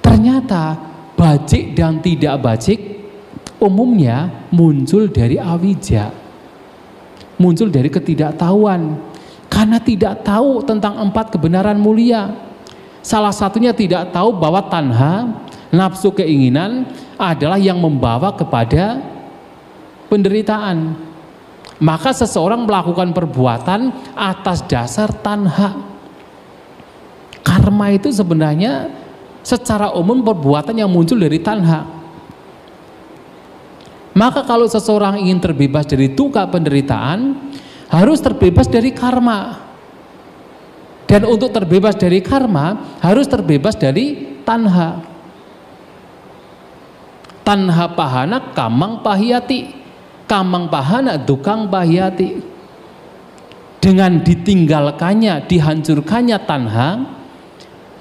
Ternyata bajik dan tidak bajik umumnya muncul dari awija, muncul dari ketidaktahuan, karena tidak tahu tentang 4 kebenaran mulia. Salah satunya tidak tahu bahwa tanha, nafsu keinginan adalah yang membawa kepada penderitaan. Maka seseorang melakukan perbuatan atas dasar tanha. Karma itu sebenarnya secara umum perbuatan yang muncul dari tanha. Maka kalau seseorang ingin terbebas dari duka penderitaan, harus terbebas dari karma. Dan untuk terbebas dari karma, harus terbebas dari tanha. Tanha pahana kamang pahiyati, kamang pahana dukang pahiyati. Dengan ditinggalkannya, dihancurkannya tanha,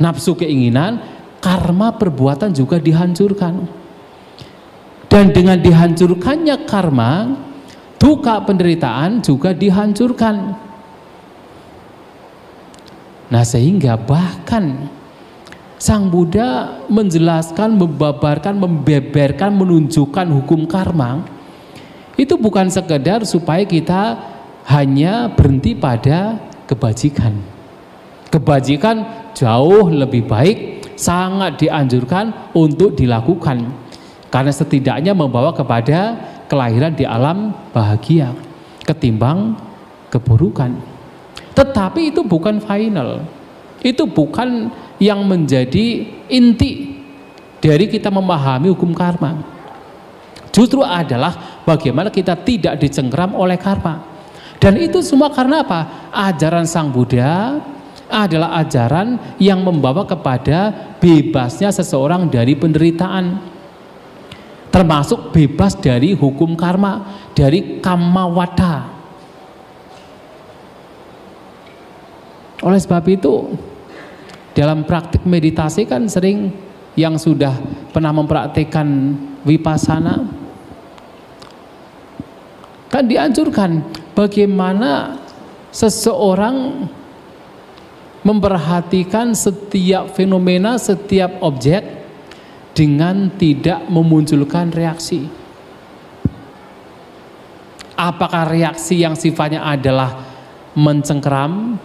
nafsu keinginan, karma perbuatan juga dihancurkan. Dan dengan dihancurkannya karma, duka penderitaan juga dihancurkan. Nah, sehingga bahkan Sang Buddha menjelaskan, membabarkan, membeberkan, menunjukkan hukum karma itu bukan sekedar supaya kita hanya berhenti pada kebajikan. Kebajikan jauh lebih baik, sangat dianjurkan untuk dilakukan, karena setidaknya membawa kepada kelahiran di alam bahagia ketimbang keburukan. Tetapi itu bukan final, itu bukan yang menjadi inti dari kita memahami hukum karma. Justru adalah bagaimana kita tidak dicengkeram oleh karma. Dan itu semua karena apa? Ajaran Sang Buddha adalah ajaran yang membawa kepada bebasnya seseorang dari penderitaan, termasuk bebas dari hukum karma, dari kamawada. Oleh sebab itu, dalam praktik meditasi kan sering yang sudah pernah mempraktikkan vipassana kan dianjurkan bagaimana seseorang memperhatikan setiap fenomena, setiap objek dengan tidak memunculkan reaksi. Apakah reaksi yang sifatnya adalah mencengkeram,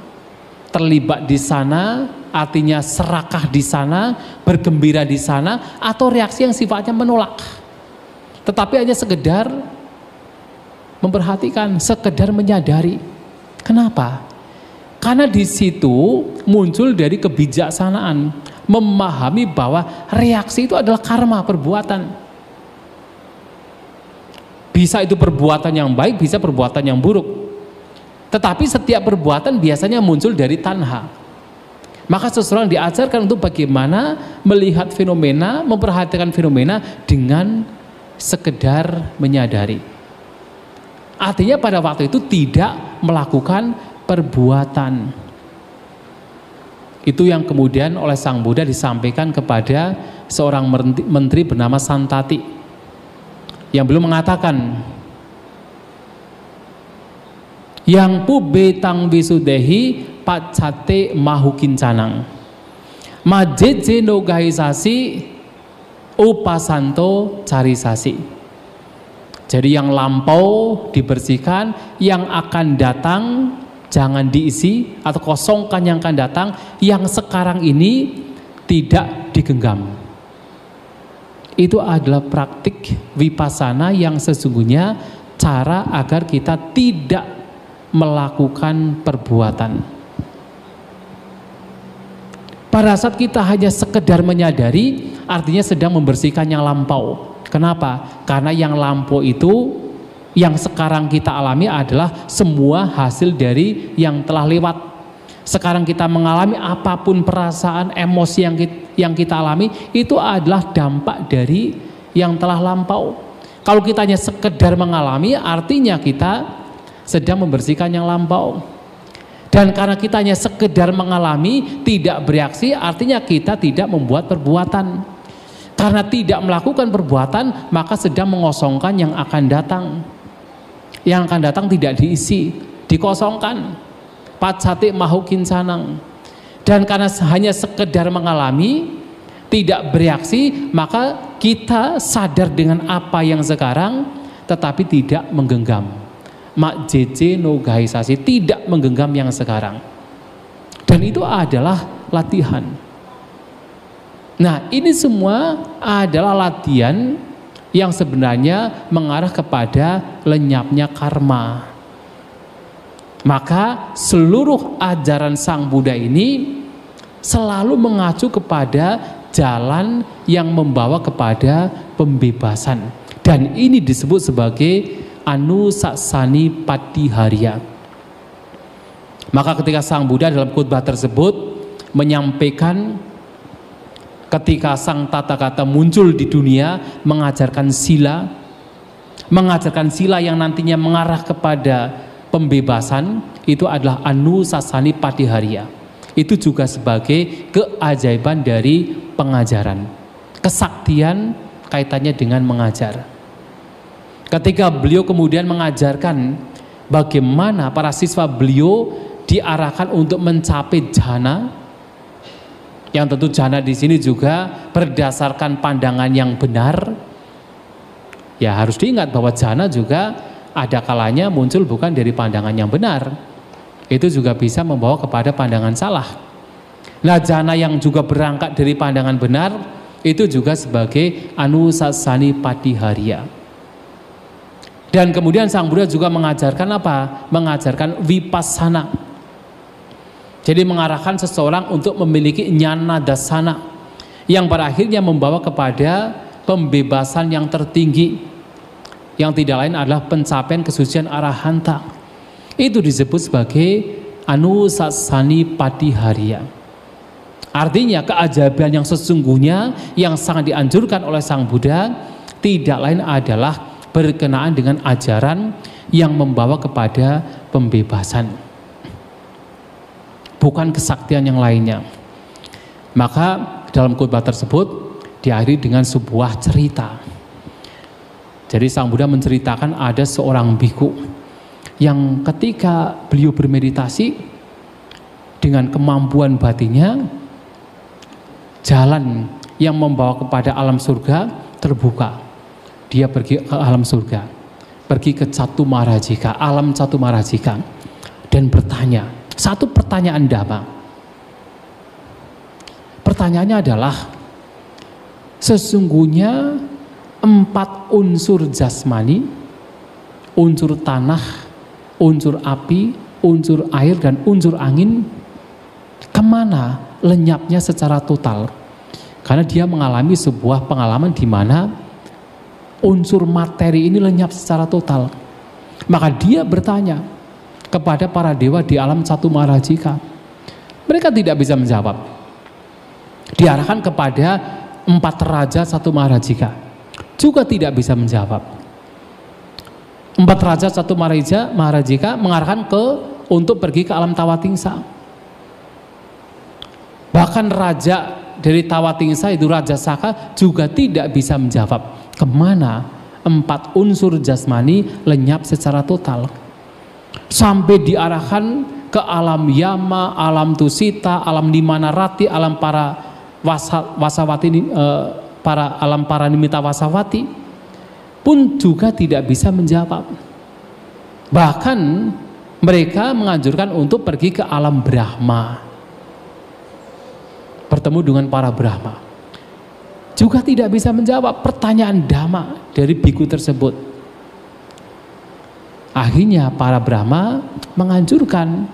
terlibat di sana, artinya serakah di sana, bergembira di sana, atau reaksi yang sifatnya menolak, tetapi hanya sekedar memperhatikan, sekedar menyadari. Kenapa? Karena di situ muncul dari kebijaksanaan, memahami bahwa reaksi itu adalah karma perbuatan. Bisa itu perbuatan yang baik, bisa perbuatan yang buruk. Tetapi setiap perbuatan biasanya muncul dari tanha. Maka seseorang diajarkan untuk bagaimana melihat fenomena, memperhatikan fenomena dengan sekedar menyadari. Artinya pada waktu itu tidak melakukan perbuatan. Itu yang kemudian oleh Sang Buddha disampaikan kepada seorang menteri bernama Santati, yang belum mengatakan, yang pubetang visudehi pacate mahukincanang majeje no gahisasi upasanto carisasi. Jadi yang lampau dibersihkan, yang akan datang jangan diisi atau kosongkan yang akan datang, yang sekarang ini tidak digenggam. Itu adalah praktik vipassana yang sesungguhnya cara agar kita tidak melakukan perbuatan. Pada saat kita hanya sekedar menyadari, artinya sedang membersihkan yang lampau. Kenapa? Karena yang lampau itu, yang sekarang kita alami adalah semua hasil dari yang telah lewat. Sekarang kita mengalami apapun perasaan, emosi yang kita alami, itu adalah dampak dari yang telah lampau. Kalau kita hanya sekedar mengalami, artinya kita sedang membersihkan yang lampau. Dan karena kita hanya sekedar mengalami, tidak bereaksi, artinya kita tidak membuat perbuatan. Karena tidak melakukan perbuatan, maka sedang mengosongkan yang akan datang. Yang akan datang tidak diisi, dikosongkan. Pacate mahukincanang. Dan karena hanya sekedar mengalami, tidak bereaksi, maka kita sadar dengan apa yang sekarang, tetapi tidak menggenggam. Mak jeje no gahisasi, tidak menggenggam yang sekarang. Dan itu adalah latihan. Nah, ini semua adalah latihan yang sebenarnya mengarah kepada lenyapnya karma. Maka seluruh ajaran Sang Buddha ini selalu mengacu kepada jalan yang membawa kepada pembebasan. Dan ini disebut sebagai Anussasani Patiharya. Maka ketika Sang Buddha dalam khutbah tersebut menyampaikan, ketika Sang Tathagata muncul di dunia mengajarkan sila yang nantinya mengarah kepada pembebasan, itu adalah Anussasani Patiharya. Itu juga sebagai keajaiban dari pengajaran. Kesaktian kaitannya dengan mengajar. Ketika beliau kemudian mengajarkan bagaimana para siswa beliau diarahkan untuk mencapai jhana, yang tentu jhana di sini juga berdasarkan pandangan yang benar. Ya, harus diingat bahwa jhana juga ada kalanya muncul bukan dari pandangan yang benar. Itu juga bisa membawa kepada pandangan salah. Nah, jhana yang juga berangkat dari pandangan benar itu juga sebagai Anussasani Patiharya. Dan kemudian Sang Buddha juga mengajarkan apa? Mengajarkan vipassana. Jadi mengarahkan seseorang untuk memiliki jnana dasana yang berakhirnya membawa kepada pembebasan yang tertinggi, yang tidak lain adalah pencapaian kesucian arahanta. Itu disebut sebagai Anussasani Patiharya. Artinya keajaiban yang sesungguhnya yang sangat dianjurkan oleh Sang Buddha tidak lain adalah berkenaan dengan ajaran yang membawa kepada pembebasan, bukan kesaktian yang lainnya. Maka dalam khutbah tersebut diakhiri dengan sebuah cerita. Jadi Sang Buddha menceritakan ada seorang biku yang ketika beliau bermeditasi dengan kemampuan batinnya, jalan yang membawa kepada alam surga terbuka. Dia pergi ke alam surga, pergi ke Catumarajika, alam Catumarajika, dan bertanya satu pertanyaan dhamma. Pertanyaannya adalah, sesungguhnya 4 unsur jasmani, unsur tanah, unsur api, unsur air, dan unsur angin, kemana lenyapnya secara total? Karena dia mengalami sebuah pengalaman di mana unsur materi ini lenyap secara total. Maka dia bertanya kepada para dewa di alam Catumarajika. Mereka tidak bisa menjawab. Diarahkan kepada 4 raja Catumarajika, juga tidak bisa menjawab. 4 Empat raja satu Maharajika mengarahkan untuk pergi ke alam Tawatingsa. Bahkan raja dari Tawatingsa itu Raja Saka juga tidak bisa menjawab kemana empat unsur jasmani lenyap secara total. Sampai diarahkan ke alam Yama, alam Tusita, alam Nimanarati, alam para wasawati, alam para nimita wasawati pun juga tidak bisa menjawab. Bahkan mereka menganjurkan untuk pergi ke alam Brahma, bertemu dengan para Brahma, juga tidak bisa menjawab pertanyaan Dhamma dari biku tersebut. Akhirnya para Brahma menganjurkan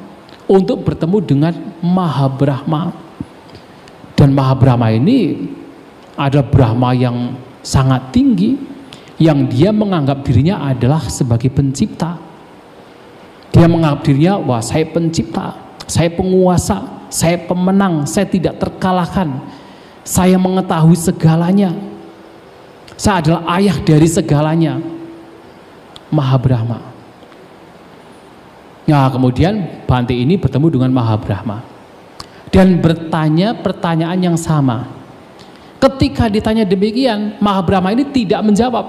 untuk bertemu dengan Mahabrahma. Dan Mahabrahma ini ada Brahma yang sangat tinggi, yang dia menganggap dirinya adalah sebagai pencipta. Dia menganggap dirinya, wah saya pencipta, saya penguasa, saya pemenang, saya tidak terkalahkan, saya mengetahui segalanya, saya adalah ayah dari segalanya. Mahabrahma. Nah kemudian Bhante ini bertemu dengan Mahabrahma dan bertanya pertanyaan yang sama. Ketika ditanya demikian, Mahabrahma ini tidak menjawab,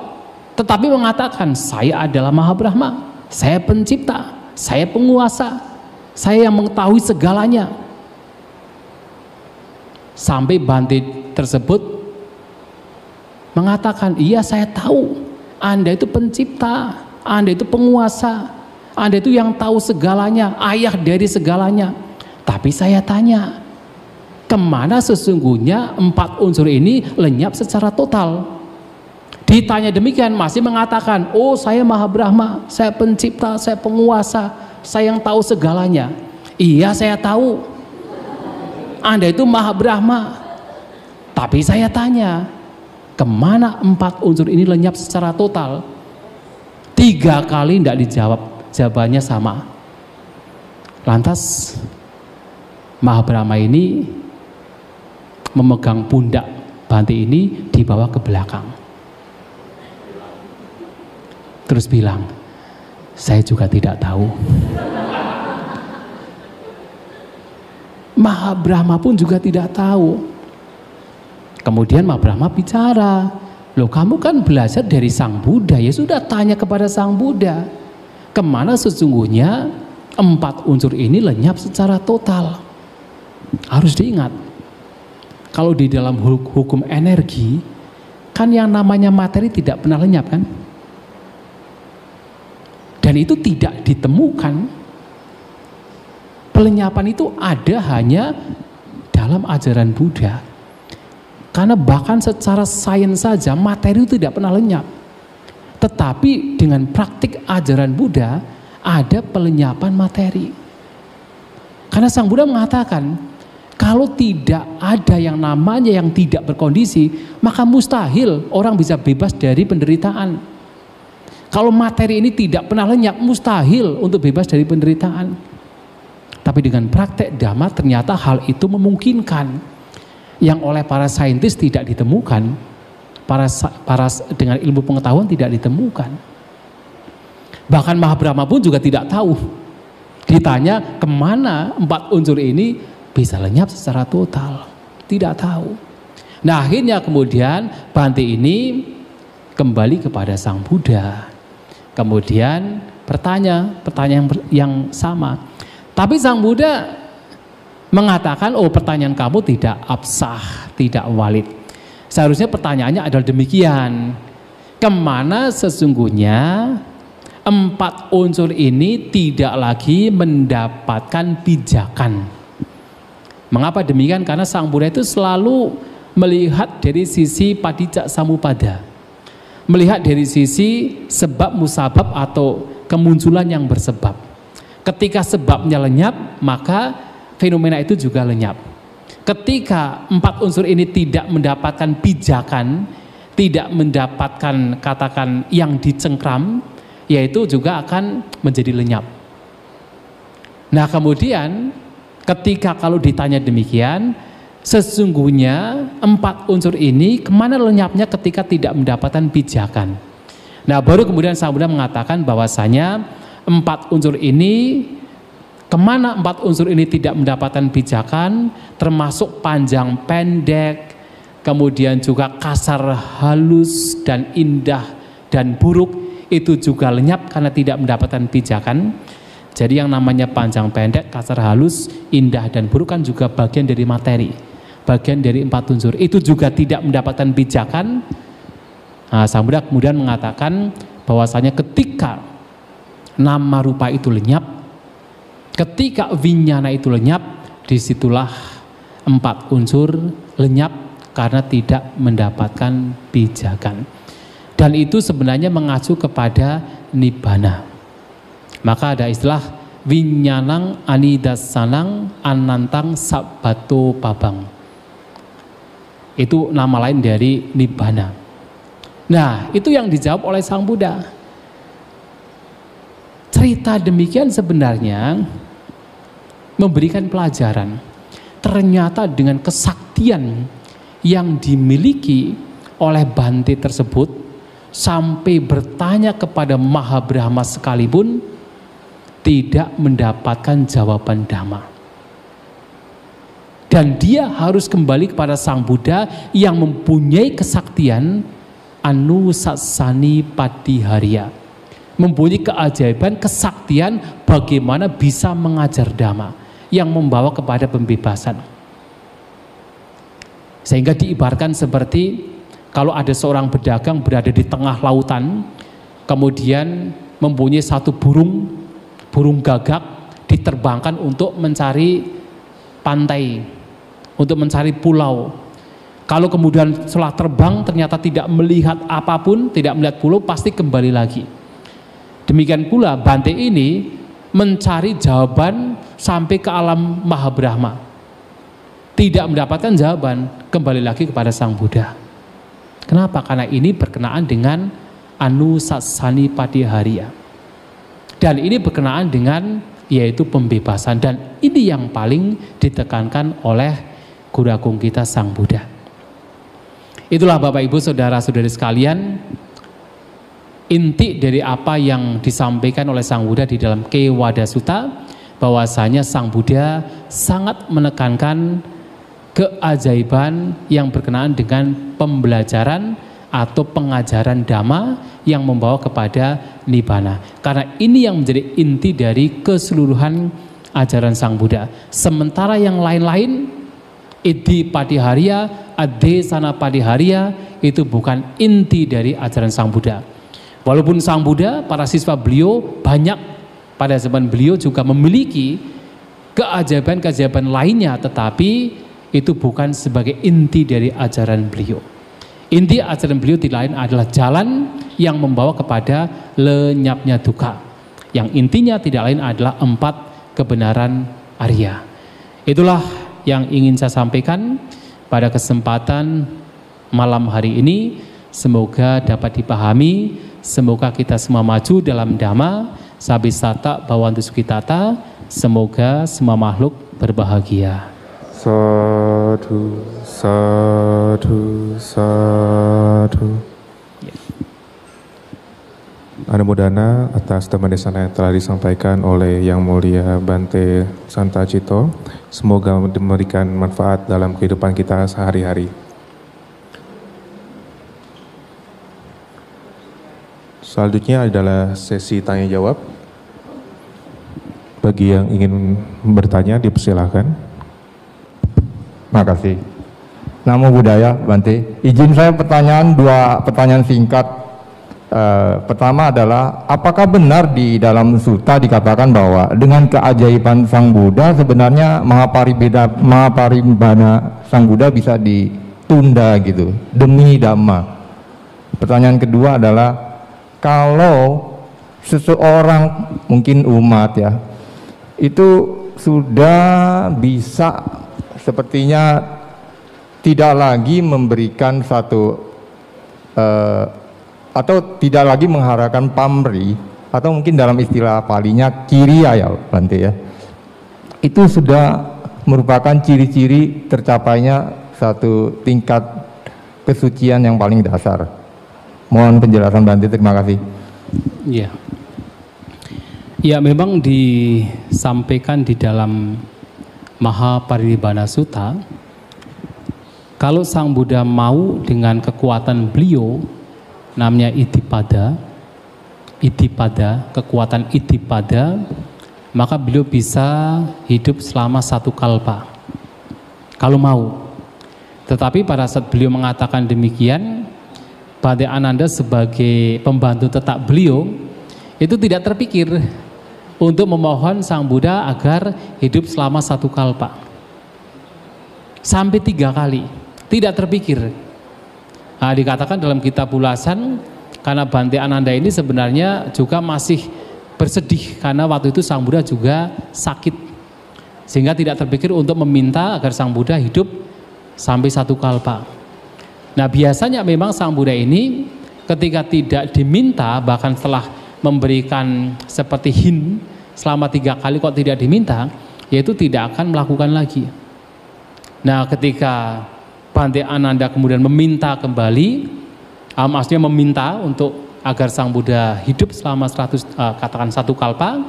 tetapi mengatakan, saya adalah Mahabrahma, saya pencipta, saya penguasa, saya yang mengetahui segalanya. Sampai Bhante tersebut mengatakan, iya saya tahu, Anda itu pencipta, Anda itu penguasa, Anda itu yang tahu segalanya, ayah dari segalanya. Tapi saya tanya, kemana sesungguhnya empat unsur ini lenyap secara total? Ditanya demikian masih mengatakan, oh saya Mahabrahma, saya pencipta, saya penguasa, saya yang tahu segalanya. Iya saya tahu, Anda itu Mahabrahma. Tapi saya tanya, kemana empat unsur ini lenyap secara total? 3 kali tidak dijawab, jawabannya sama. Lantas Mahabrahma ini memegang pundak Bhante ini, dibawa ke belakang, terus bilang, saya juga tidak tahu. Mahabrahma pun juga tidak tahu. Kemudian Mahabrahma bicara, loh kamu kan belajar dari Sang Buddha, ya sudah tanya kepada Sang Buddha, kemana sesungguhnya empat unsur ini lenyap secara total. Harus diingat, kalau di dalam hukum energi, kan yang namanya materi tidak pernah lenyap kan? Dan itu tidak ditemukan. Pelenyapan itu ada hanya dalam ajaran Buddha. Karena bahkan secara sains saja materi itu tidak pernah lenyap. Tetapi dengan praktik ajaran Buddha ada pelenyapan materi. Karena Sang Buddha mengatakan, kalau tidak ada yang namanya yang tidak berkondisi, maka mustahil orang bisa bebas dari penderitaan. Kalau materi ini tidak pernah lenyap, mustahil untuk bebas dari penderitaan. Tapi dengan praktek Dhamma ternyata hal itu memungkinkan. Yang oleh para saintis tidak ditemukan, dengan ilmu pengetahuan tidak ditemukan. Bahkan Mahabrahma pun juga tidak tahu. Ditanya kemana empat unsur ini bisa lenyap secara total, tidak tahu. Nah akhirnya kemudian Bhante ini kembali kepada Sang Buddha, kemudian pertanyaan yang sama. Tapi Sang Buddha mengatakan, oh pertanyaan kamu tidak absah, tidak valid. Seharusnya pertanyaannya adalah demikian, kemana sesungguhnya empat unsur ini tidak lagi mendapatkan pijakan. Mengapa demikian? Karena Sang Buddha itu selalu melihat dari sisi padicca samuppada, melihat dari sisi sebab musabab atau kemunculan yang bersebab. Ketika sebabnya lenyap, maka fenomena itu juga lenyap. Ketika empat unsur ini tidak mendapatkan pijakan, tidak mendapatkan katakan yang dicengkram, yaitu juga akan menjadi lenyap. Nah kemudian ketika kalau ditanya demikian, sesungguhnya empat unsur ini kemana lenyapnya ketika tidak mendapatkan pijakan? Nah, baru kemudian Sang Buddha mengatakan bahwasanya 4 unsur ini, kemana 4 unsur ini tidak mendapatkan pijakan, termasuk panjang pendek, kemudian juga kasar halus dan indah dan buruk, itu juga lenyap karena tidak mendapatkan pijakan. Jadi yang namanya panjang pendek, kasar halus, indah dan buruk kan juga bagian dari materi, bagian dari 4 unsur, itu juga tidak mendapatkan pijakan. Nah, Sang Buddha kemudian mengatakan bahwasanya ketika nama rupa itu lenyap, ketika vinyana itu lenyap, disitulah 4 unsur lenyap karena tidak mendapatkan pijakan. Dan itu sebenarnya mengacu kepada nibbana. Maka ada istilah vinyanang anidasanang anantang sabbato pabang. Itu nama lain dari nibbana. Nah, itu yang dijawab oleh Sang Buddha. Cerita demikian sebenarnya memberikan pelajaran. Ternyata dengan kesaktian yang dimiliki oleh Bante tersebut, sampai bertanya kepada Maha Brahma sekalipun, tidak mendapatkan jawaban Dhamma. Dan dia harus kembali kepada Sang Buddha yang mempunyai kesaktian Anusasani Padiharya, mempunyai keajaiban, kesaktian bagaimana bisa mengajar Dhamma yang membawa kepada pembebasan. Sehingga diibaratkan seperti kalau ada seorang pedagang berada di tengah lautan, kemudian mempunyai satu burung gagak, diterbangkan untuk mencari pantai, untuk mencari pulau. Kalau kemudian setelah terbang ternyata tidak melihat apapun, tidak melihat pulau, pasti kembali lagi. Demikian pula Bante ini mencari jawaban sampai ke alam Maha Brahma. Tidak mendapatkan jawaban, kembali lagi kepada Sang Buddha. Kenapa? Karena ini berkenaan dengan Anusasani Padiharya. Dan ini berkenaan dengan yaitu pembebasan. Dan ini yang paling ditekankan oleh Guru Agung kita Sang Buddha. Itulah Bapak Ibu Saudara-saudari sekalian, inti dari apa yang disampaikan oleh Sang Buddha di dalam Kewada Sutta, bahwasanya Sang Buddha sangat menekankan keajaiban yang berkenaan dengan pembelajaran atau pengajaran Dhamma yang membawa kepada Nibbana. Karena ini yang menjadi inti dari keseluruhan ajaran Sang Buddha. Sementara yang lain-lain, Iddhi Padiharya, Adesana Padiharya, itu bukan inti dari ajaran Sang Buddha. Walaupun Sang Buddha, para siswa beliau banyak pada zaman beliau juga memiliki keajaiban-keajaiban lainnya, tetapi itu bukan sebagai inti dari ajaran beliau. Inti ajaran beliau tidak lain adalah jalan yang membawa kepada lenyapnya dukkha. Yang intinya tidak lain adalah 4 kebenaran Arya. Itulah yang ingin saya sampaikan pada kesempatan malam hari ini. Semoga dapat dipahami, semoga kita semua maju dalam Dhamma, sabisata bawantu sukitata, semoga semua makhluk berbahagia. Sadhu, sadhu, sadhu. Anumodana atas dhammadesana yang telah disampaikan oleh Yang Mulia Bante Santacito. Semoga memberikan manfaat dalam kehidupan kita sehari-hari. Selanjutnya adalah sesi tanya jawab. Bagi yang ingin bertanya dipersilahkan. Makasih. Namo Buddhaya, Bante. Izin saya dua pertanyaan singkat. Pertama adalah, apakah benar di dalam sutta dikatakan bahwa dengan keajaiban Sang Buddha sebenarnya Mahaparibbana Sang Buddha bisa ditunda gitu demi Dhamma? Pertanyaan kedua adalah, kalau seseorang mungkin umat ya itu sudah bisa sepertinya tidak lagi memberikan satu atau tidak lagi mengharapkan pamri, atau mungkin dalam istilah palinya kiriya ya Bante ya, itu sudah merupakan ciri-ciri tercapainya satu tingkat kesucian yang paling dasar. Mohon penjelasan Bante, terima kasih. Ya. Ya, memang disampaikan di dalam Mahaparinibbana Sutta, kalau Sang Buddha mau dengan kekuatan beliau, namanya Iddhipada, kekuatan Iddhipada, maka beliau bisa hidup selama 1 kalpa, kalau mau. Tetapi pada saat beliau mengatakan demikian, Bhante Ananda sebagai pembantu tetap beliau, itu tidak terpikir untuk memohon Sang Buddha agar hidup selama 1 kalpa. Sampai 3 kali, tidak terpikir. Nah, dikatakan dalam kitab ulasan, karena Bhante Ananda ini sebenarnya juga masih bersedih karena waktu itu Sang Buddha juga sakit, sehingga tidak terpikir untuk meminta agar Sang Buddha hidup sampai 1 kalpa. Nah, biasanya memang Sang Buddha ini ketika tidak diminta, bahkan setelah memberikan seperti hint selama 3 kali kok tidak diminta, yaitu tidak akan melakukan lagi. Nah, ketika Bhante Ananda kemudian meminta kembali, maksudnya meminta untuk agar Sang Buddha hidup selama 100 kalpa,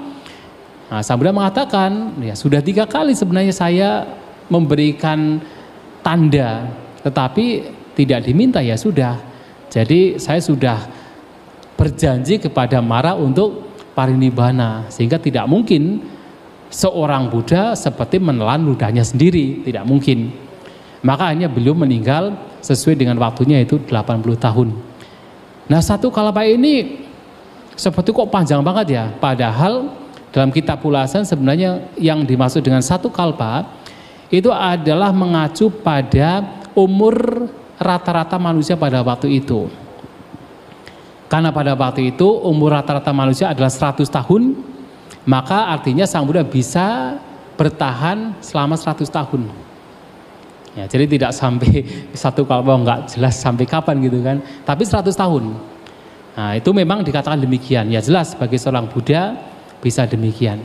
nah, Sang Buddha mengatakan, ya sudah 3 kali sebenarnya saya memberikan tanda, tetapi tidak diminta, ya sudah. Jadi saya sudah berjanji kepada Mara untuk parinibbana, sehingga tidak mungkin seorang Buddha seperti menelan ludahnya sendiri, tidak mungkin. Maka hanya beliau meninggal sesuai dengan waktunya, itu 80 tahun. Nah, 1 kalpa ini seperti kok panjang banget ya, padahal dalam kitab ulasan sebenarnya yang dimaksud dengan 1 kalpa itu adalah mengacu pada umur rata-rata manusia pada waktu itu. Karena pada waktu itu umur rata-rata manusia adalah 100 tahun, maka artinya Sang Buddha bisa bertahan selama 100 tahun. Ya, jadi tidak sampai 1 kalpa, enggak jelas sampai kapan gitu kan, tapi 100 tahun. Nah, itu memang dikatakan demikian. Ya jelas bagi seorang Buddha bisa demikian.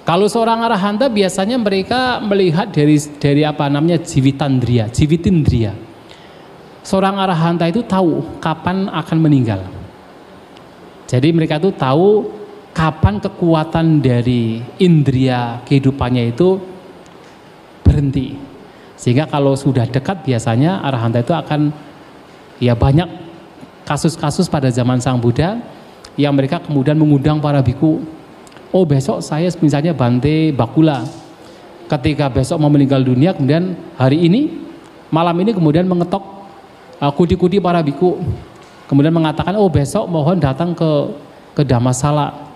Kalau seorang arahanta biasanya mereka melihat dari apa namanya jiwitindriya. Seorang arahanta itu tahu kapan akan meninggal. Jadi mereka itu tahu kapan kekuatan dari indria kehidupannya itu berhenti. Sehingga kalau sudah dekat biasanya arahanta itu akan, ya banyak kasus-kasus pada zaman Sang Buddha yang mereka kemudian mengundang para biku. Oh, besok saya misalnya Bante Bakula, ketika besok mau meninggal dunia, kemudian hari ini, malam ini kemudian mengetok kudi-kudi para biku, kemudian mengatakan, oh besok mohon datang ke Dhammasala,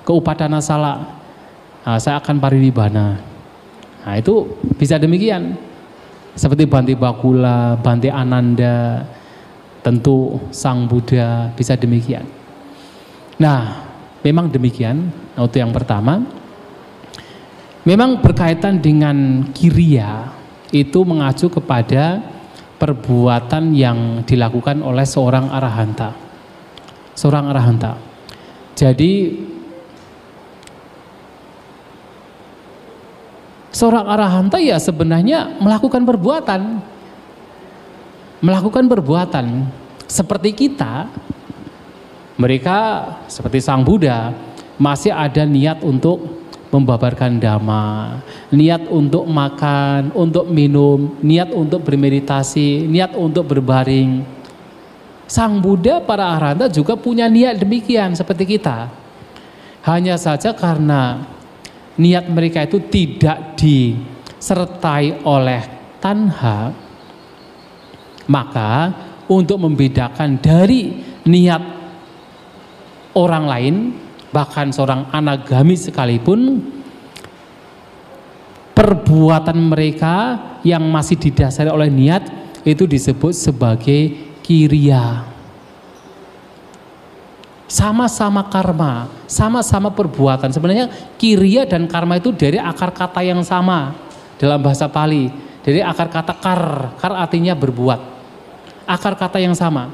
ke Upadanasala, saya akan parinibbana. Nah, itu bisa demikian. Seperti Bante Bakula, Bante Ananda, tentu Sang Buddha bisa demikian. Nah, memang demikian. Nah, itu yang pertama. Memang berkaitan dengan kiriya, itu mengacu kepada perbuatan yang dilakukan oleh seorang arahanta. Seorang arahanta. Jadi seorang arahanta ya sebenarnya melakukan perbuatan seperti kita. Mereka seperti Sang Buddha masih ada niat untuk membabarkan dhamma, niat untuk makan, untuk minum, niat untuk bermeditasi, niat untuk berbaring. Sang Buddha, para arahanta juga punya niat demikian seperti kita. Hanya saja karena niat mereka itu tidak disertai oleh tanha, maka untuk membedakan dari niat orang lain, bahkan seorang anagami sekalipun, perbuatan mereka yang masih didasari oleh niat itu disebut sebagai kiriya. Sama-sama karma, sama-sama perbuatan. Sebenarnya kiriya dan karma itu dari akar kata yang sama dalam bahasa Pali. Dari akar kata kar artinya berbuat. Akar kata yang sama.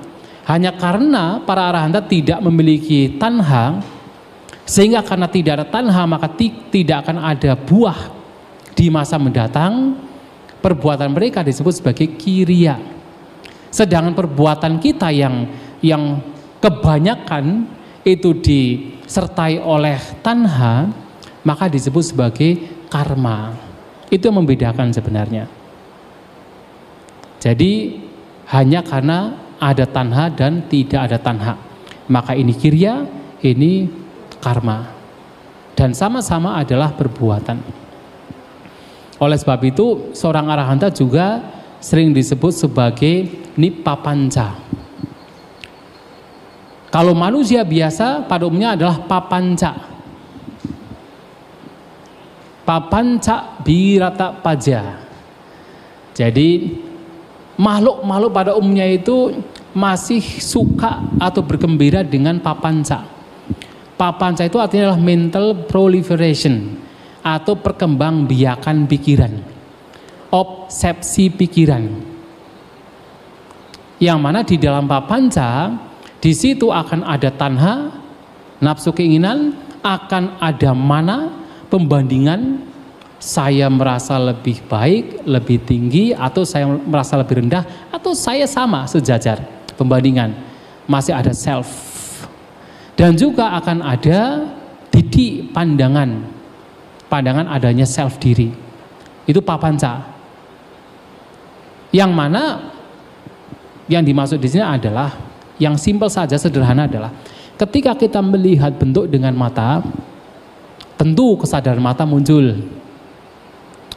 Hanya karena para arahanta tidak memiliki tanha, sehingga karena tidak ada tanha maka tidak akan ada buah di masa mendatang. Perbuatan mereka disebut sebagai kiriya. Sedangkan perbuatan kita yang kebanyakan itu disertai oleh tanha, maka disebut sebagai karma. Itu yang membedakan sebenarnya. Jadi hanya karena ada tanha dan tidak ada tanha, maka ini kirya, ini karma, dan sama-sama adalah perbuatan. Oleh sebab itu seorang arahanta juga sering disebut sebagai nippapanca. Kalau manusia biasa pada umumnya adalah papanca. Papanca birata paja. Jadi makhluk-makhluk pada umumnya itu masih suka atau bergembira dengan papanca. Papanca itu artinya adalah mental proliferation atau perkembangbiakan pikiran, obsesi pikiran. Yang mana di dalam papanca, di situ akan ada tanha, nafsu keinginan, akan ada mana, pembandingan, saya merasa lebih baik, lebih tinggi, atau saya merasa lebih rendah, atau saya sama, sejajar, pembandingan. Masih ada self. Dan juga akan ada didik, pandangan adanya self diri. Itu papanca. Yang mana yang dimaksud di sini adalah, yang simpel saja, sederhana adalah, ketika kita melihat bentuk dengan mata, tentu kesadaran mata muncul.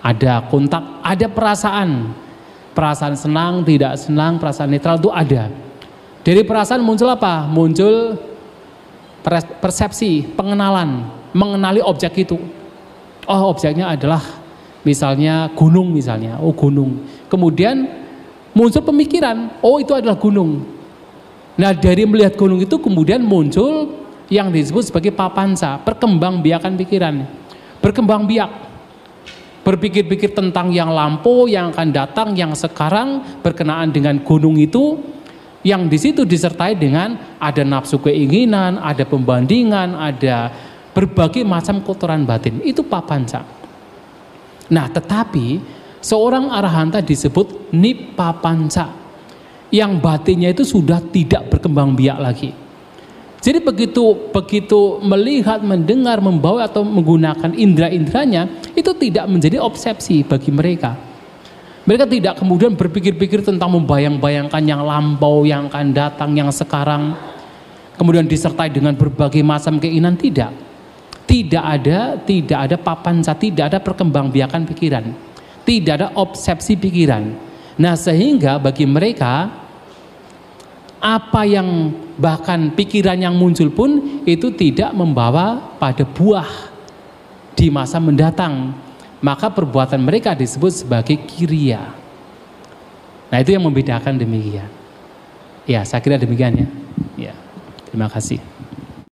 Ada kontak, ada perasaan senang, tidak senang, perasaan netral itu ada. Dari perasaan muncul apa? Muncul persepsi, pengenalan, mengenali objek itu. Oh, objeknya adalah misalnya gunung misalnya, oh gunung. Kemudian muncul pemikiran, oh itu adalah gunung. Nah, dari melihat gunung itu kemudian muncul yang disebut sebagai papanca, perkembangbiakan pikiran. Berkembang biak. Berpikir-pikir tentang yang lampau, yang akan datang, yang sekarang berkenaan dengan gunung itu, yang di situ disertai dengan ada nafsu keinginan, ada pembandingan, ada berbagai macam kotoran batin. Itu papanca. Nah, tetapi seorang arahanta disebut nippapanca, yang batinnya itu sudah tidak berkembang biak lagi. Jadi begitu melihat, mendengar, membawa atau menggunakan indera-inderanya, itu tidak menjadi obsesi bagi mereka. Mereka tidak kemudian berpikir-pikir tentang membayang-bayangkan yang lampau, yang akan datang, yang sekarang, kemudian disertai dengan berbagai macam keinginan. Tidak ada papanca, tidak ada perkembangbiakan pikiran, tidak ada obsesi pikiran. Nah, sehingga bagi mereka apa yang bahkan pikiran yang muncul pun itu tidak membawa pada buah di masa mendatang. Maka perbuatan mereka disebut sebagai kirya. Nah, itu yang membedakan demikian. Ya, saya kira demikian ya. Ya, terima kasih.